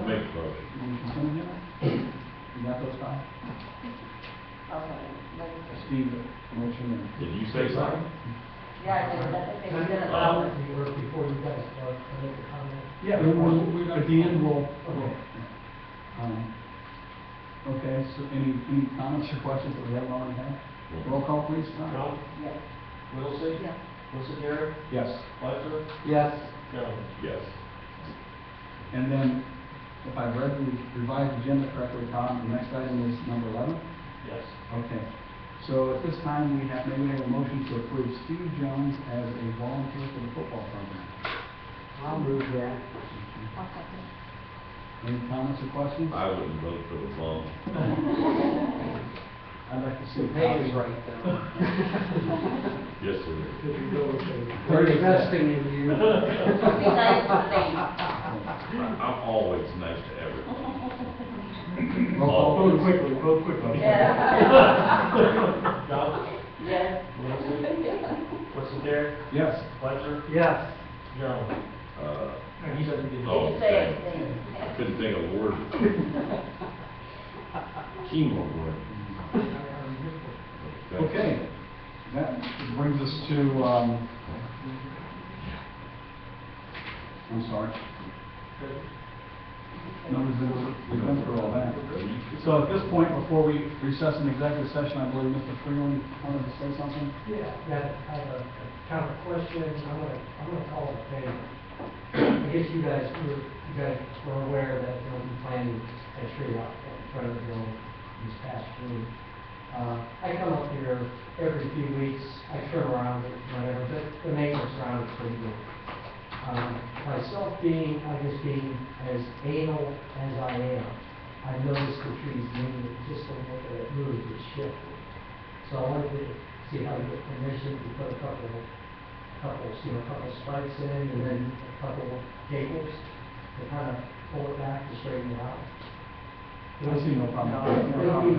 Make a motion. You want to continue here? You got those, Tom? Steve, motion. Did you say something? Yeah, I did, that's okay, we did it. Before you guys start, I make a comment. Yeah, at the end, we'll. Okay. Okay, so any comments or questions that we haven't already had? Roll call, please, Tom. John? Yes. Wilsey? Yes. Wilson, Yes. Fletcher? Yes. Jones? Yes. And then, if I've read the revised agenda correctly, Tom, the next item is number 11? Yes. Okay. So at this time, maybe we have a motion to approve Steve Jones as a volunteer for the football program. I'll move that. I'll second. Any comments or questions? I wouldn't vote for the bum. I'd like to see. The pay is right, though. Yes, sir. They're investing in you. Be nice to me. I'm always nice to everyone. Roll call, Vote please. quickly, vote quickly. Yeah. John? Yes. Wilsey? Wilson, Yes. Fletcher? Yes. Jones? He doesn't get. Oh, You say okay. it, Couldn't think of a word. Teamwork word. Okay, that brings us to, I'm sorry. No, we've been through all that. So at this point, before we recess an executive session, I believe Mr. Freeland wanted to say something? Yeah, I have a kind of question. I'm gonna call it a favor. I guess you guys were aware that we'll be planting a tree out in front of the building this past June. I come up here every few weeks, I trim around it, whatever, but the maintenance around it's pretty good. Myself being as anal as I am, I noticed the trees moving, just a look at it move, it shifted. So I wanted to see how you get permission to put a couple spikes in, and then a couple of cables to kind of pull it back to straighten it out. I see no problem. It'll be,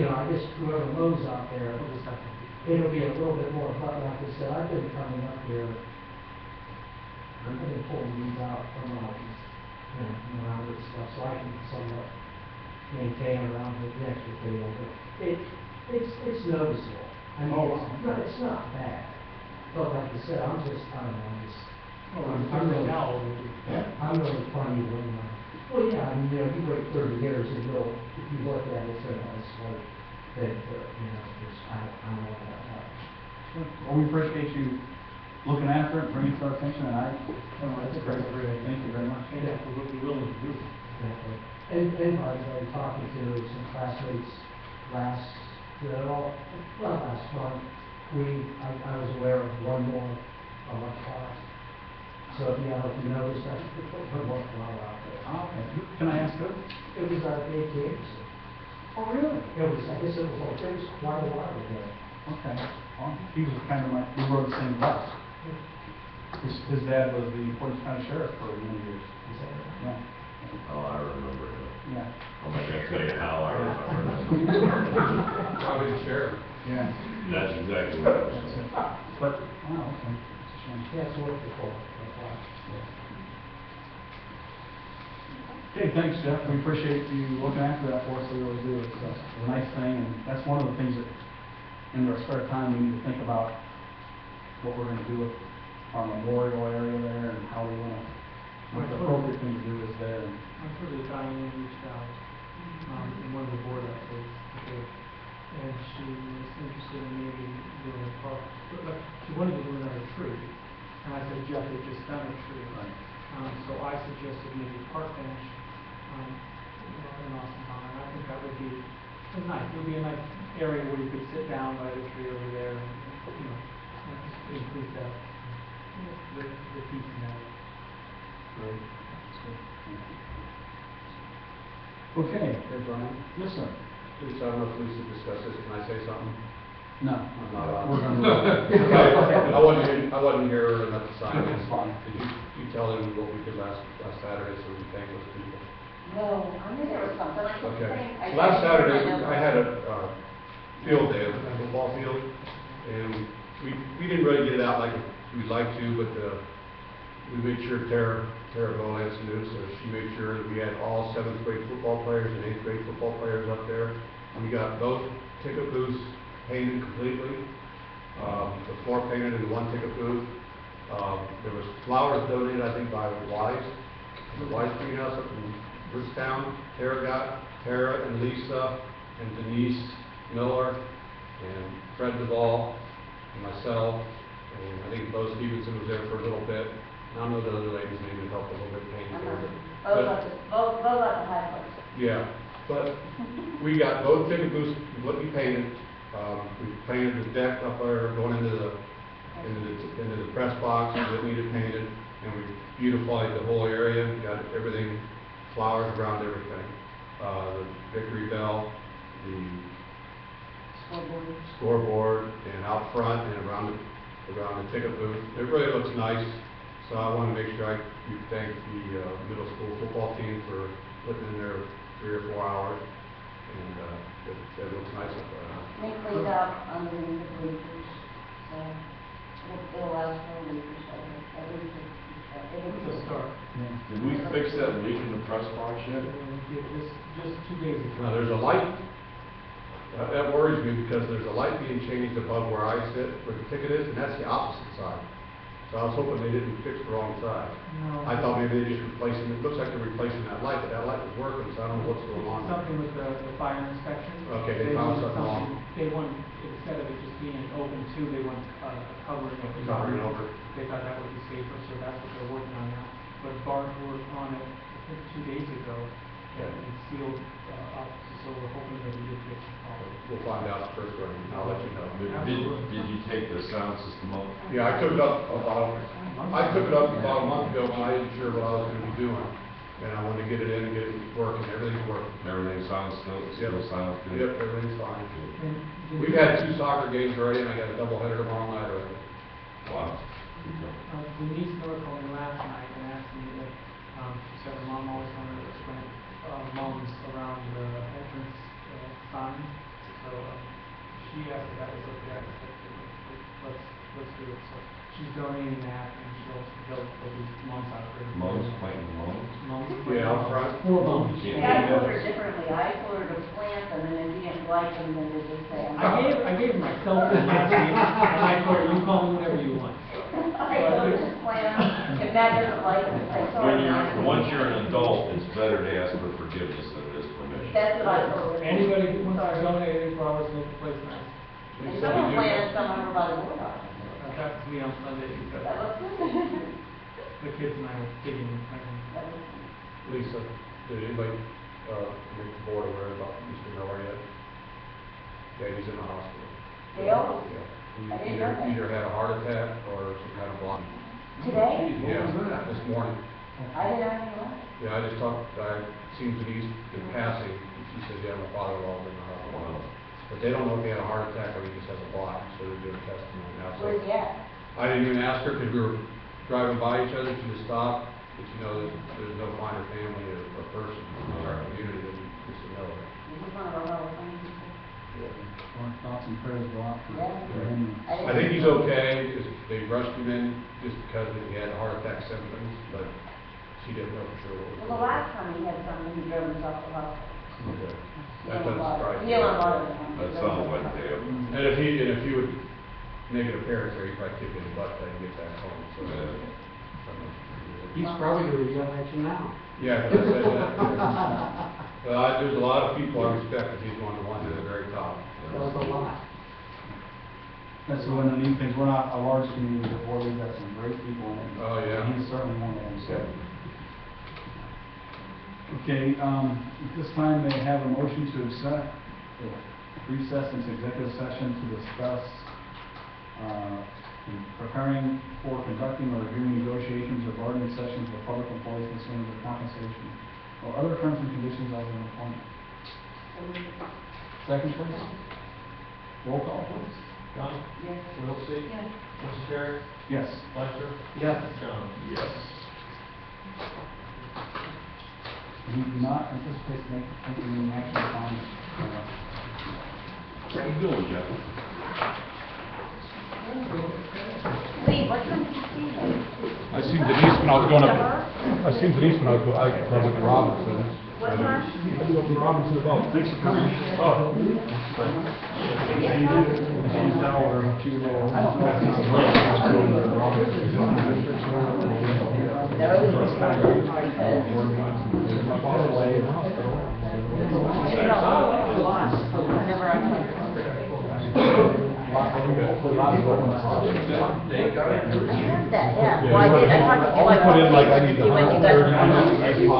I guess whoever mows out there, it'll be a little bit more, but like I said, I've been coming up here, I've been pulling these out from around it stuff, so I can somewhat maintain around the extra cable, but it's noticeable. I mean, it's not bad, but like I said, I'm really funny when, well, yeah, I mean, you wait 30 years and if you look at it, it's like, that, I don't know what that happens. Well, we appreciate you looking after it, bringing it to our attention, and that's great. Thank you very much. Yeah, we'll be willing to do it. Exactly. And I was talking to some classmates last month, I was aware of one more of our class. So, if you noticed, I put one more flower out there. Okay, can I ask who? It was Dave Anderson. Oh, really? I guess it was quite a while ago. Okay. Well, he was kind of we rode the same bus. His dad was the Portage County Sheriff for many years. Is that right? Yeah. Oh, I remember him. Yeah. I'm not gonna tell you how I remember him. Probably the sheriff. Yeah. That's exactly what I was That's saying. it. But, oh, okay. It's a shame. Yeah, it's worth the call. Okay, thanks, Jeff. We appreciate you looking after that for us. We really do. It's a nice thing, and that's one of the things that in our spare time we need to think about what we're going to do with our memorial area there and how we want to, what the appropriate thing to do is there. And I'm sure that Diane reached out, in one of the board updates, okay, and she was interested in maybe doing a park, but she wanted to do another tree. And I said, Jeff, they just done a tree. Right. So I suggested maybe a park bench, in Austin Pond. And I think that would be nice. It would be a nice area where you could sit down by the tree over there and, just increase that, the teaching that. Great. That's good. Thank you. Okay. Hey, Brian, Yes, sir. please, I don't know if Lisa discussed this, can I say something? No. I'm not on. We're gonna. I wasn't here enough to sign That's this. fine. Did you tell him what we did last Saturday, so we thank those people? No, I knew there was something, I kept Okay. saying. I Last kept Saturday, saying I had a field day at the football field, and we didn't really get it out like we'd like to, but we made sure Tara Boaz knew, so she made sure that we had all 7th grade football players and 8th grade football players up there. We got both ticket booths painted completely, the floor painted in one ticket booth. There was flowers donated, I think, by Wise, the Wise Greenhouse up in Bridgetown. Tara and Lisa and Denise Miller and Fred Duvall and myself, and I think Bo Stevenson was there for a little bit. And I don't know the other lady's name that helped a little bit painting there. Both at the high place. Yeah, but we got both ticket booths completely painted. We painted the deck up there going into the press box that needed painted, and we beautified the whole area. We got everything, flowers around everything. The victory bell, the scoreboard, and out front and around the ticket booth. It really looks nice. So I want to make sure we thank the middle school football team for putting in their 3 or 4 hours, and it looks nice up there. They cleaned up underneath the bleachers, so it'll last for a week or so. At least It's a start. Did we fix that leak in the press box yet? Just 2 days ago. Now, there's a light, that worries me because there's a light being changed above where I sit, where the ticket is, and that's the opposite side. So I was hoping they didn't fix the wrong side. No. I thought maybe they just replacing, it looks like they're replacing that light, but that light was working, so I don't know what's going on. Something with the fire inspection. Okay, they found wanted something wrong. They want, instead of it just being open too, they want a covering of the. Covering over. They thought that would be safer, so that's what they're working on now. But Bart worked on it, I think 2 days ago, and sealed up, so we're hoping that we get fixed the problem. We'll find out first, and I'll let you know. Did you take the sound system up? Yeah, I took it up about a month ago when I wasn't sure what I was gonna be doing. And I wanted to get it in and get it working, everything's working. Everything sounds still sounds good? Yep, everything's fine. And We've had 2 soccer games already, and I got a doubleheader tomorrow night already. Wow. Denise Miller called me last night and asked me if, she said her mom always wanted to plant mums around the entrance sign. So she asked if that was okay. I said, let's do it. So she's donating that, and they'll be mums out there. Mums planting mums? Mums. Yeah, out front. 4 mums. You Yeah, I told her differently. I told her to plant them, and if you didn't like them, then they just say. I gave her my cell phone last week, and I told her, you call me whatever you want. I told her just plant them. If Matt doesn't like them, I told her. Once you're an adult, it's better to ask for forgiveness than it is permission. That's what I told her. Anybody who wants to donate any flowers, make the place nice. And someone planted some over by the boardwalk. That was me on Sunday, because That looks good. the kids and I were digging and playing. That looks good. Lisa, did anybody, make the board aware about Mr. Miller yet? Yeah, he's in the hospital. Dale? Yeah. He I didn't know that. either had a heart attack or some kind of block. Today? Yeah, this morning. I didn't have any luck. Yeah, I seen Denise in passing, and she said, yeah, my father-in-law's in the hospital. Wow. But they don't know if he had a heart attack or he just has a block, so they're doing testing right now. So Where's he at? I didn't even ask her because we were driving by each other, she just stopped, but you know, there's no finer family or person in our community than Mr. Miller. He's one of our Hall of Fame people. Our thoughts and prayers go out for Yeah. him. I think he's okay, because they rushed him in just because he had heart attack symptoms, but she didn't know for sure what was Well, going the on. last time he had something, he drove himself to the hospital. Okay. He That don't doesn't bother. surprise me. He don't bother him. That sounds like Dale. And if he would make an appearance there, he'd probably kick in the butt till he get back home, so. Yeah. I'm probably gonna yell at you now. Yeah, 'cause I said that. There's a lot of people I respect, but he's one of the ones at the very top. That was a lot. That's one of the neat things, we're not a large community, but boy, we've got some great people in it. Oh, yeah. And he's certainly one of them, so. Okay, at this time, they have a motion to accept, recess into executive session to discuss, in preparing for conducting or reviewing negotiations or bargaining sessions with public employees concerning their compensation or other terms and conditions of their employment. Second, please. Roll call, please. John? Yes. Wiltsey? Yes. Mr. Terry? Yes. Fleischer? Yes. John? Yes. We do not anticipate taking any action on, How you doing, Jeff? Steve, what time did you see him? I seen Denise when I was going up, I seen Denise when I was going to Robinson's. What time? I do up in Robinson about. Thanks for coming. Oh. Whenever I come. I heard that, yeah. Well, I did, I talked to you like. Put in like I need you when you guys were coming. Did you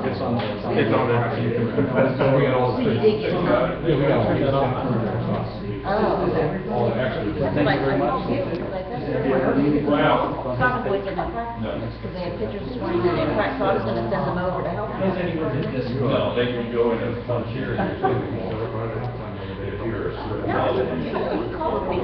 It's on there. It's on there. So you did get some? Yeah, we got it. Oh. All the extras. Like, I called you, because I said, Well, some of which in the practice, because they had pictures this morning, and in fact, so I was gonna send them over to help them. no, they can go in a fun cheer. No, he called me,